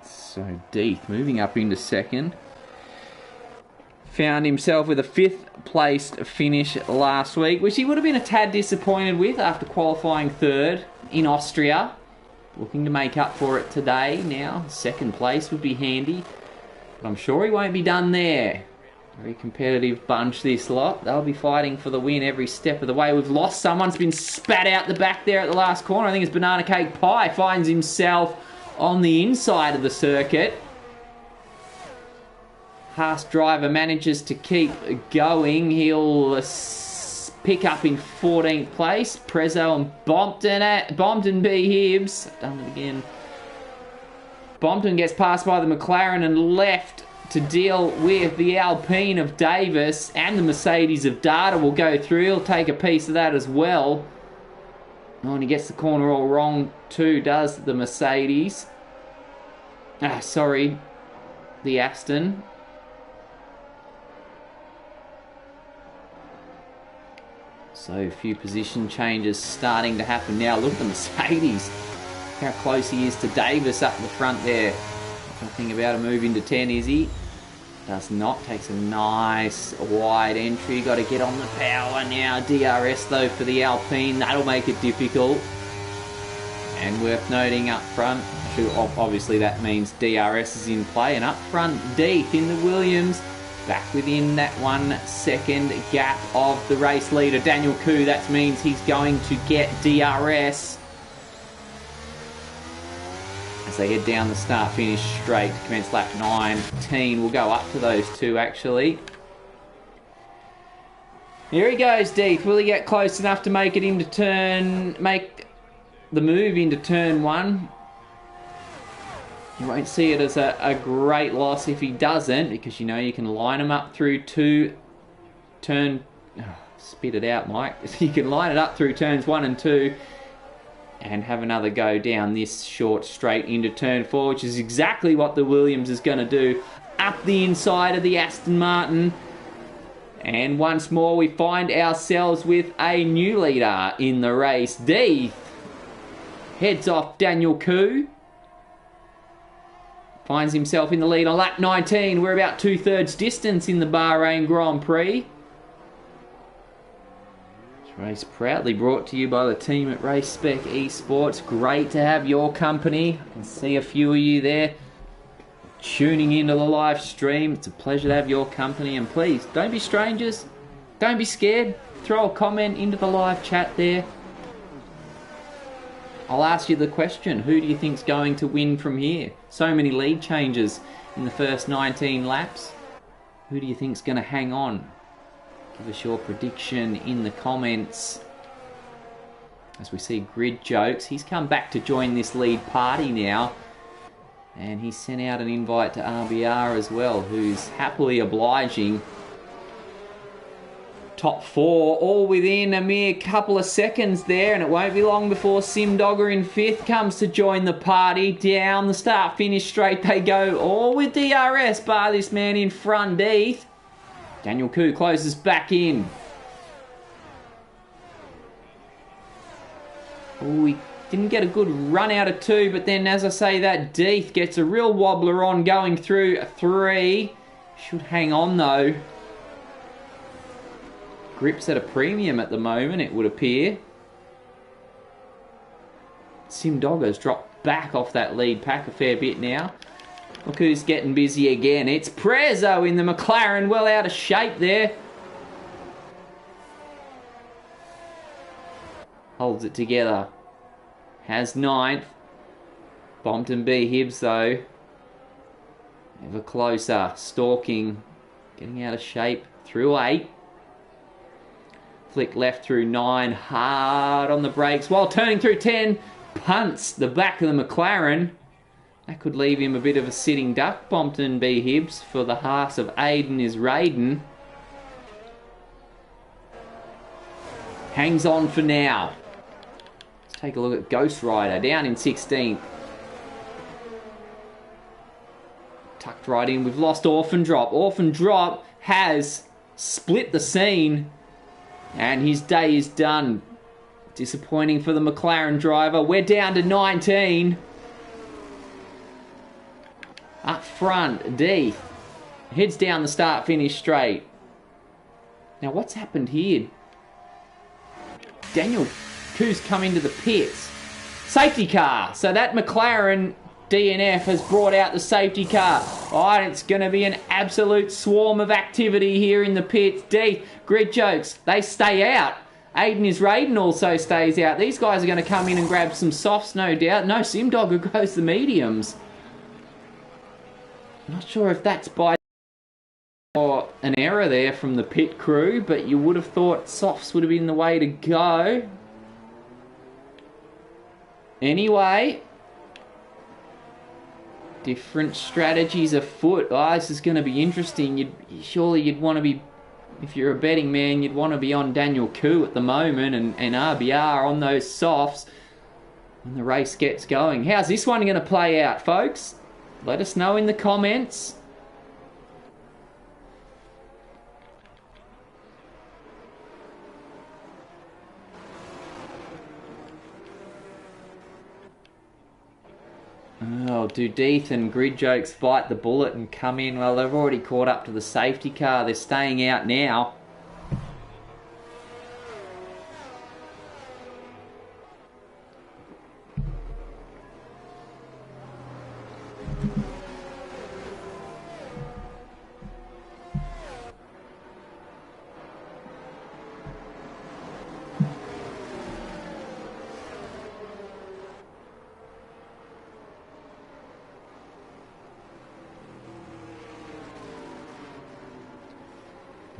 So Deeth moving up into second. Found himself with a 5th placed finish last week, which he would have been a tad disappointed with after qualifying 3rd in Austria. Looking to make up for it today now. 2nd place would be handy, but I'm sure he won't be done there. Very competitive bunch, this lot. They'll be fighting for the win every step of the way. We've lost. Someone's been spat out the back there at the last corner. I think it's Banana Cake Pie. Finds himself on the inside of the circuit. Haas driver manages to keep going. He'll pick up in 14th place. Prezzo and Bompton B. Hibbs. Done it again. Bompton gets passed by the McLaren and left to deal with the Alpine of Davis, and the Mercedes of Data will go through. He'll take a piece of that as well. Oh, and he gets the corner all wrong too, does the Mercedes. Sorry, the Aston. So a few position changes starting to happen now. Look at the Mercedes. How close he is to Davis up the front there. Nothing about a move into 10, is he? Does not. Takes a nice wide entry. Got to get on the power now. DRS though for the Alpine. That'll make it difficult. And worth noting up front, obviously that means DRS is in play. And up front, Deeth in the Williams. Back within that 1 second gap of the race leader, Daniel Koo. That means he's going to get DRS. As they head down the start-finish straight to commence lap 19. We'll go up to those two, actually. Here he goes, Deeth. Will he get close enough to make the move into turn 1? You won't see it as a great loss if he doesn't, because you know you can line him up through spit it out, Mike. You can line it up through turns 1 and 2 and have another go down this short straight into turn 4, which is exactly what the Williams is going to do. Up the inside of the Aston Martin. And once more we find ourselves with a new leader in the race. Deeth heads off Daniel Koo. Finds himself in the lead on lap 19. We're about 2/3 distance in the Bahrain Grand Prix. This race proudly brought to you by the team at Race Spec Esports. Great to have your company. I can see a few of you there tuning into the live stream. It's a pleasure to have your company, and please don't be strangers, don't be scared. Throw a comment into the live chat there. I'll ask you the question, who do you think's going to win from here? So many lead changes in the first 19 laps. Who do you think's going to hang on? Give us your prediction in the comments. As we see Grid Jokes, he's come back to join this lead party now. And he sent out an invite to RBR as well, who's happily obliging. Top 4, all within a mere couple of seconds there, and it won't be long before Simdogger in 5th comes to join the party. Down the start-finish straight they go, all with DRS, bar this man in front, Deeth. Daniel Koo closes back in. Oh, he didn't get a good run out of 2, but then, as I say that, Deeth gets a real wobbler on going through 3. Should hang on, though. Grip's at a premium at the moment, it would appear. Simdogger's dropped back off that lead pack a fair bit now. Look who's getting busy again. It's Prezzo in the McLaren, well out of shape there. Holds it together. Has 9th. Bompton B. Hibbs, though. Ever closer. Stalking. Getting out of shape through 8. Flick left through 9. Hard on the brakes. While turning through 10. Punts the back of the McLaren. That could leave him a bit of a sitting duck, Bompton B. Hibbs, for the Haas of Aiden is Raiden. Hangs on for now. Take a look at Ghost Rider, down in 16th. Tucked right in, we've lost Orphan Drop. Orphan Drop has split the scene, and his day is done. Disappointing for the McLaren driver. We're down to 19. Up front, Deeth heads down the start-finish straight. Now, what's happened here? Daniel Koo's come into the pits. Safety car. So that McLaren DNF has brought out the safety car. Oh, it's going to be an absolute swarm of activity here in the pits. Grid Jokes, they stay out. Aiden is Raiden also stays out. These guys are going to come in and grab some softs, no doubt. No, Simdogger goes the mediums. Not sure if that's by or an error there from the pit crew, but you would have thought softs would have been the way to go. Anyway, different strategies afoot. Oh, this is going to be interesting. Surely you'd want to be, if you're a betting man, you'd want to be on Daniel Koo at the moment and RBR on those softs when the race gets going. How's this one going to play out, folks? Let us know in the comments. Oh, do Deeth and Grid Jokes bite the bullet and come in? Well, they've already caught up to the safety car. They're staying out now.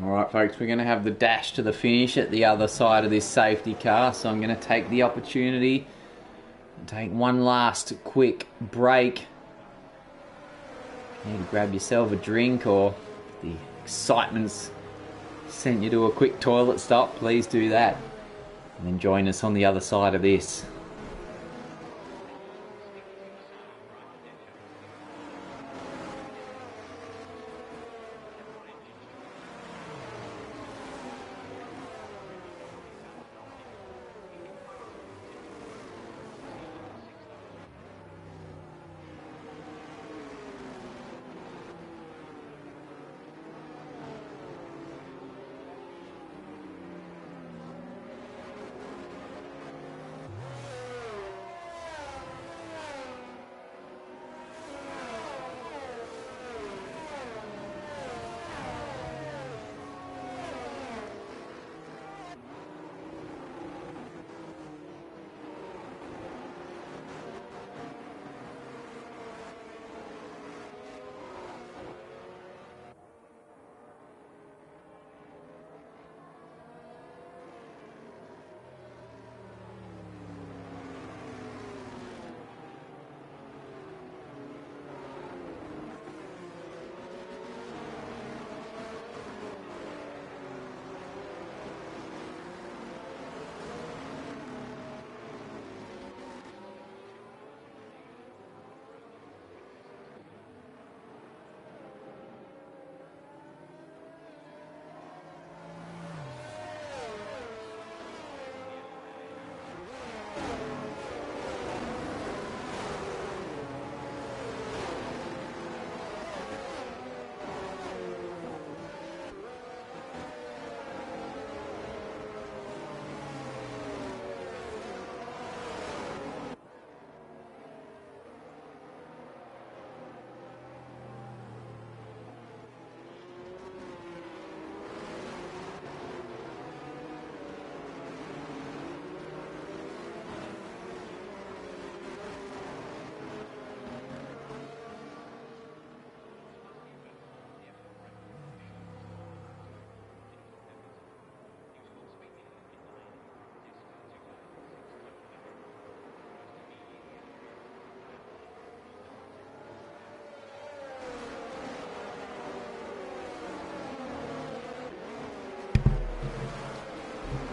Alright folks, we're going to have the dash to the finish at the other side of this safety car, so I'm going to take the opportunity and take one last quick break. You need to grab yourself a drink, or the excitement's sent you to a quick toilet stop, please do that. And then join us on the other side of this.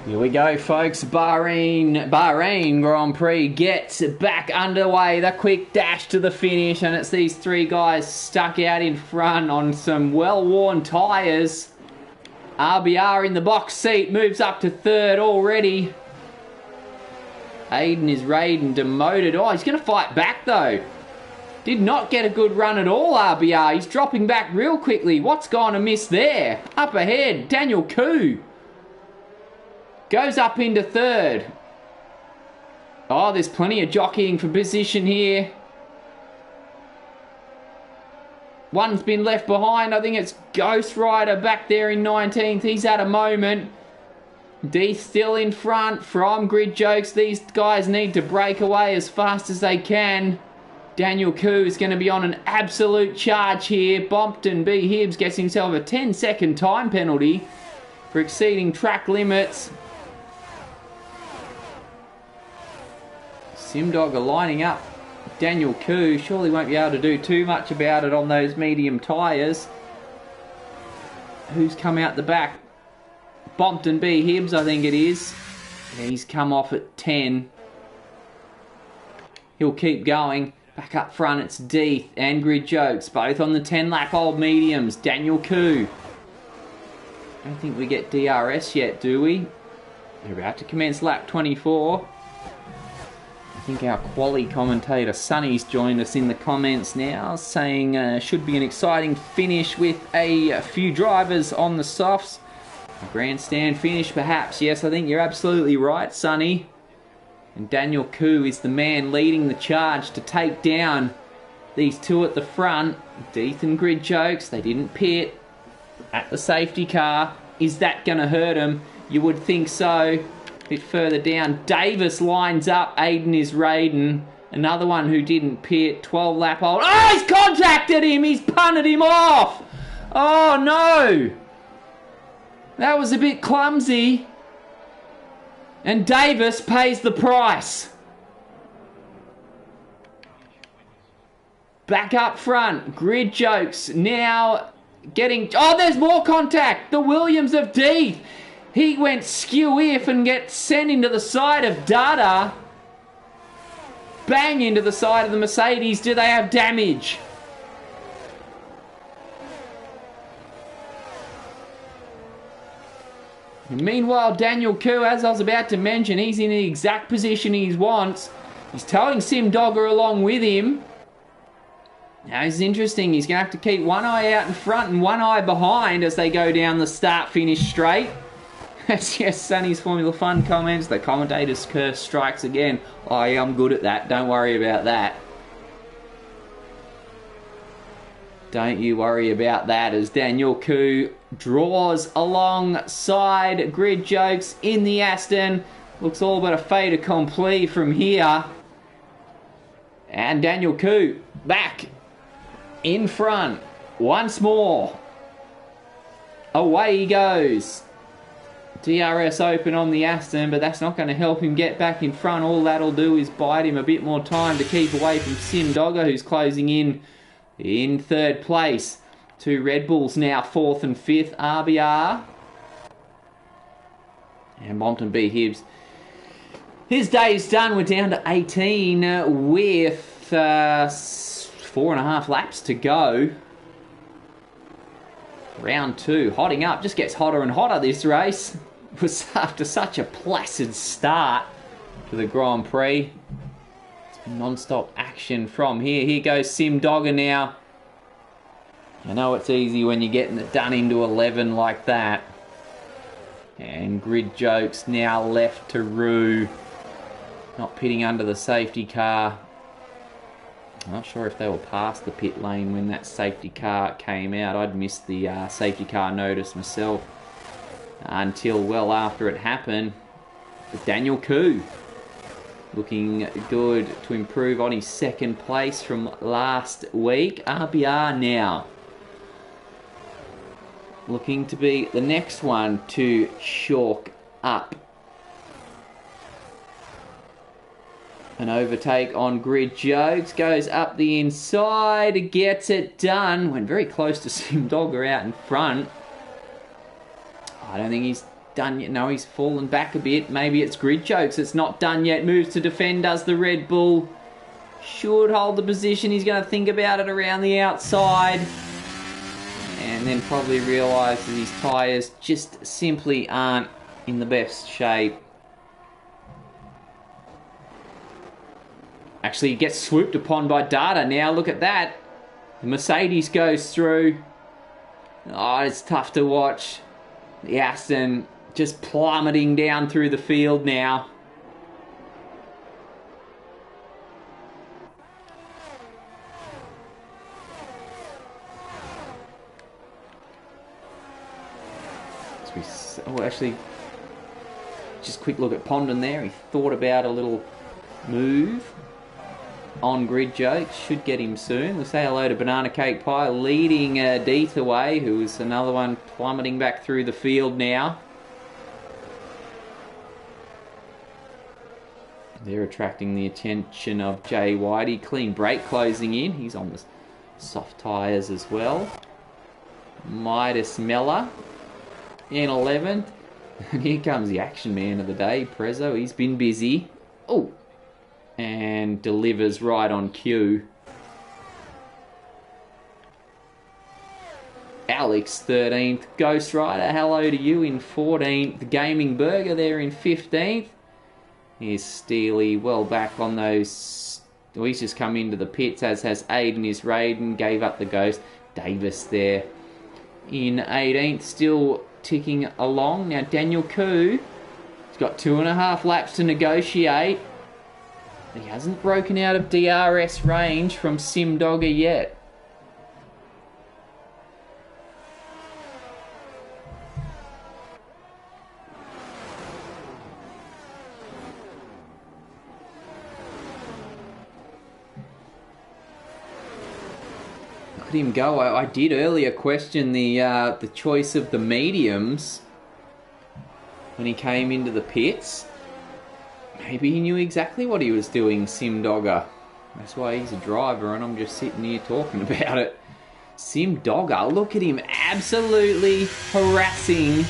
Here we go, folks. Bahrain Grand Prix gets back underway. The quick dash to the finish, and it's these three guys stuck out in front on some well-worn tyres. RBR in the box seat, moves up to third already. Aiden is Raiden demoted. Oh, he's going to fight back, though. Did not get a good run at all, RBR. He's dropping back real quickly. What's gone amiss there? Up ahead, Daniel Koo goes up into third. Oh, there's plenty of jockeying for position here. One's been left behind. I think it's Ghost Rider back there in 19th. He's at a moment. Deeth still in front from Grid Jokes. These guys need to break away as fast as they can. Daniel Koo is going to be on an absolute charge here. Bompton B. Hibbs gets himself a 10-second time penalty for exceeding track limits. Simdog are lining up Daniel Koo. Surely won't be able to do too much about it on those medium tyres. Who's come out the back? Bompton B. Hibbs, I think it is. He's come off at 10. He'll keep going. Back up front, it's Deeth and Grid Jokes, both on the 10-lap old mediums. Daniel Koo. I don't think we get DRS yet, do we? They're about to commence lap 24. I think our quali commentator Sonny's joined us in the comments now, saying should be an exciting finish with a few drivers on the softs. A grandstand finish perhaps. Yes, I think you're absolutely right, Sonny. And Daniel Koo is the man leading the charge to take down these two at the front. Deeth and Grid Jokes, they didn't pit at the safety car. Is that going to hurt him? You would think so. A bit further down, Davis lines up. Aiden is Raiden. Another one who didn't pit. 12-lap old. Oh, he's contacted him. He's punted him off. Oh, no. That was a bit clumsy. And Davis pays the price. Back up front. Grid Jokes now getting... Oh, there's more contact. The Williams of Deeth. He went skew-if and gets sent into the side of Dada. Bang into the side of the Mercedes. Do they have damage? Meanwhile, Daniel Koo, as I was about to mention, he's in the exact position he wants. He's towing Sim Dogger along with him. Now, this is interesting. He's going to have to keep one eye out in front and one eye behind as they go down the start-finish straight. That's yes, Sonny's Formula Fun comments. The commentator's curse strikes again. Oh, yeah, I'm good at that. Don't worry about that. Don't you worry about that as Daniel Koo draws alongside Grid Jokes in the Aston. Looks all but a fait accompli from here. And Daniel Koo back in front once more. Away he goes. DRS open on the Aston, but that's not going to help him get back in front. All that'll do is bite him a bit more time to keep away from Sim Dogger, who's closing in third place. Two Red Bulls now, 4th and 5th, RBR. And Monton B. Hibbs. His day is done. We're down to 18 with 4.5 laps to go. Round 2, hotting up. Just gets hotter and hotter, this race. It was after such a placid start to the Grand Prix. Non-stop action from here. Here goes Sim Dogger now. I know it's easy when you're getting it done into 11 like that. And Grid Jokes now left to Roo. Not pitting under the safety car. I'm not sure if they were past the pit lane when that safety car came out. I'd missed the safety car notice myself until well after it happened. But Daniel Koo looking good to improve on his second place from last week. RBR now looking to be the next one to chalk up an overtake on Grid Jokes. Goes up the inside, gets it done. Went very close to Sim Dogger out in front. I don't think he's done yet. No, he's fallen back a bit. Maybe it's Grid Jokes. It's not done yet. Moves to defend, does the Red Bull. Should hold the position. He's going to think about it around the outside. And then probably realises his tyres just simply aren't in the best shape. Actually, he gets swooped upon by Dada now. Look at that. The Mercedes goes through. Oh, it's tough to watch. The Aston just plummeting down through the field now. Oh, actually, just a quick look at Pondon there. He thought about a little move on Grid Jokes. Should get him soon. We'll say hello to Banana Cake Pie, leading Deeth away, who is another one plummeting back through the field now. They're attracting the attention of Jay Whitey. Clean break closing in. He's on the soft tyres as well. Midas Mella in 11th. And here comes the action man of the day, Prezzo. He's been busy. Oh, and delivers right on cue. Alex 13th. Ghost Rider, hello to you in 14th. Gaming Burger there in 15th. Here's Steely well back on those. Well, he's just come into the pits, as has Aiden is Raiden. Gave up the ghost. Davis there in 18th. Still ticking along. Now Daniel Koo, he's got 2.5 laps to negotiate. He hasn't broken out of DRS range from Sim Dogger yet. Look at him go. I did earlier question the choice of the mediums. when he came into the pits. Maybe he knew exactly what he was doing, Sim Dogger. That's why he's a driver and I'm just sitting here talking about it. Sim Dogger, look at him absolutely harassing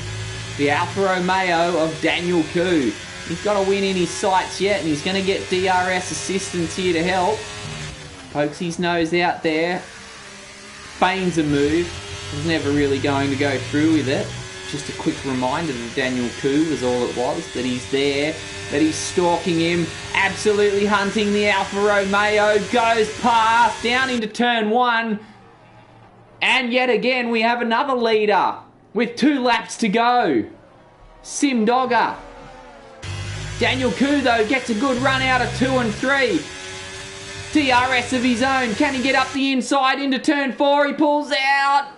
the Alfa Romeo of Daniel Koo. He's got a win in his sights yet, and he's going to get DRS assistance here to help. Pokes his nose out there. Feigns a move. Was never really going to go through with it. Just a quick reminder that Daniel Koo was all it was, that he's there, that he's stalking him, absolutely hunting the Alfa Romeo, goes past, down into turn 1. And yet again, we have another leader with 2 laps to go. Sim Dogger. Daniel Koo, though, gets a good run out of 2 and 3. DRS of his own. Can he get up the inside into turn 4? He pulls out.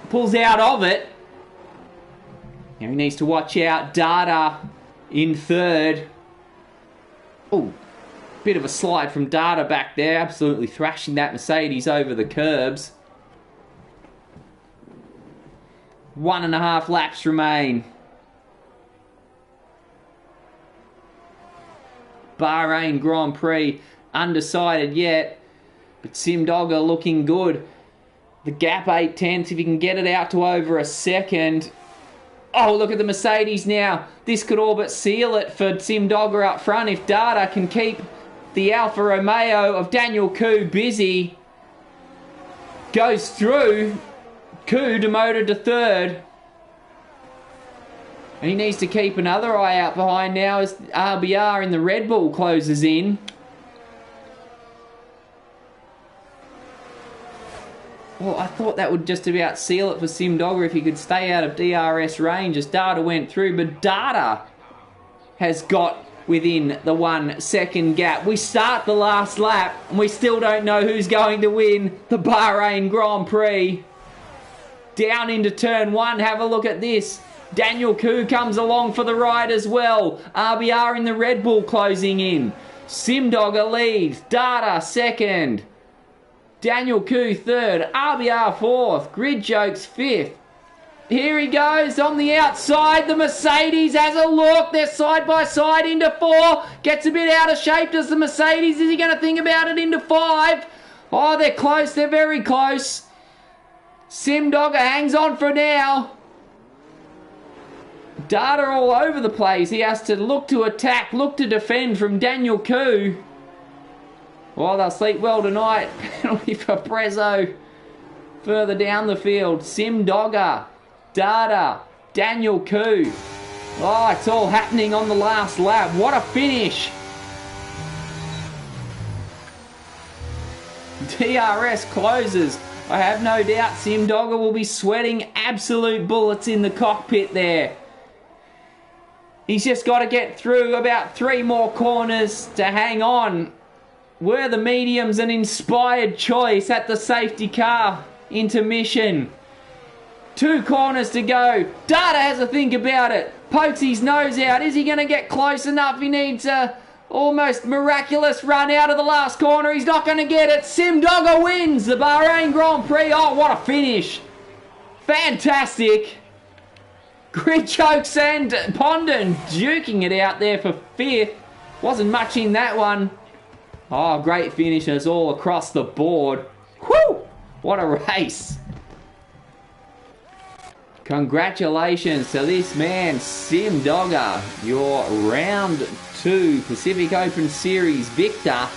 Pulls out of it. Now he needs to watch out. Data in 3rd. Oh, bit of a slide from Data back there. Absolutely thrashing that Mercedes over the curbs. 1.5 laps remain. Bahrain Grand Prix, undecided yet, but Sim Dogger looking good. The gap 8/10, if he can get it out to over a second. Oh, look at the Mercedes now. This could all but seal it for Sim Dogger up front if Data can keep the Alfa Romeo of Daniel Koo busy. Goes through. Koo demoted to 3rd. And he needs to keep another eye out behind now as RBR in the Red Bull closes in. Well, I thought that would just about seal it for Sim Dogger if he could stay out of DRS range as Data went through. But Data has got within the 1 second gap. We start the last lap and we still don't know who's going to win the Bahrain Grand Prix. Down into turn 1, have a look at this. Daniel Koo comes along for the ride as well. RBR in the Red Bull closing in. Sim Dogger leads. Data 2nd. Daniel Koo 3rd. RBR 4th. Grid Jokes 5th. Here he goes on the outside. The Mercedes has a look. They're side by side into 4. Gets a bit out of shape. Does the Mercedes? Is he going to think about it into 5? Oh, they're close. They're very close. Sim Dogger hangs on for now. Data all over the place. He has to look to attack, look to defend from Daniel Koo. Oh, they'll sleep well tonight. Penalty for Prezzo. Further down the field, Sim Dogger, Data, Daniel Koo. Oh, it's all happening on the last lap. What a finish. DRS closes. I have no doubt Sim Dogger will be sweating absolute bullets in the cockpit there. He's just got to get through about 3 more corners to hang on. Were the mediums an inspired choice at the safety car intermission? 2 corners to go. Data has a think about it. Pokes his nose out. Is he going to get close enough? He needs a almost miraculous run out of the last corner. He's not going to get it. Sim Dogger wins the Bahrain Grand Prix. Oh, what a finish. Fantastic. Grid Jokes and Pondon duking it out there for 5th. Wasn't much in that one. Oh, great finishes all across the board. Whew! What a race. Congratulations to this man, Sim Dogger, your round 2 Pacific Open Series victor.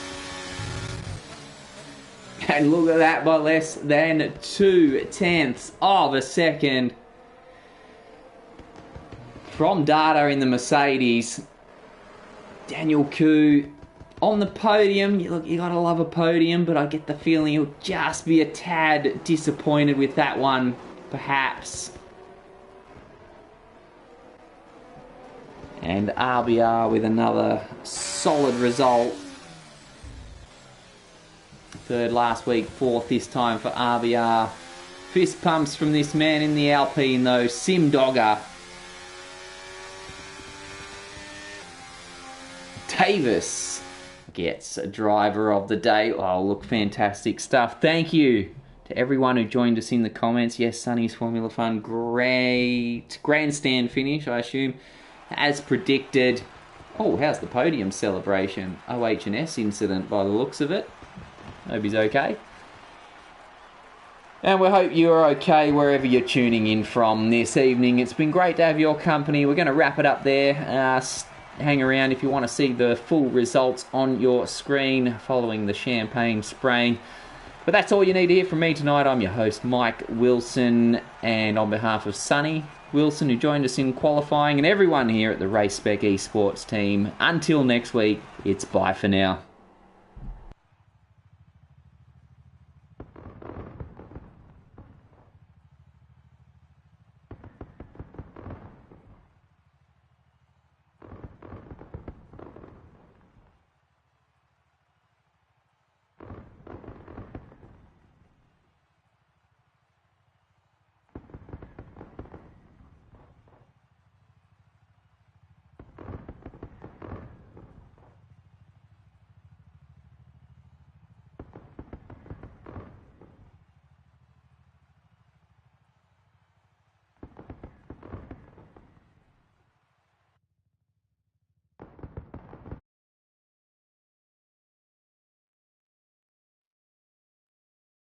And look at that, by less than 2/10 of a second. From Data in the Mercedes. Daniel Koo on the podium. Look, you gotta love a podium, but I get the feeling he'll just be a tad disappointed with that one, perhaps. And RBR with another solid result. 3rd last week, 4th this time for RBR. Fist pumps from this man in the Alpine though, Sim Dogger. Davis gets a driver of the day. Oh, look, fantastic stuff. Thank you to everyone who joined us in the comments. Yes, Sonny's Formula Fun, great grandstand finish, I assume. as predicted. Oh, how's the podium celebration? OH&S incident by the looks of it. Hope he's okay. And we hope you're okay wherever you're tuning in from this evening. It's been great to have your company. We're going to wrap it up there. Hang around if you want to see the full results on your screen following the champagne spraying. But that's all you need to hear from me tonight. I'm your host, Mike Wilson, and on behalf of Sonny Wilson, who joined us in qualifying, and everyone here at the Race Spec Esports team, until next week, it's bye for now.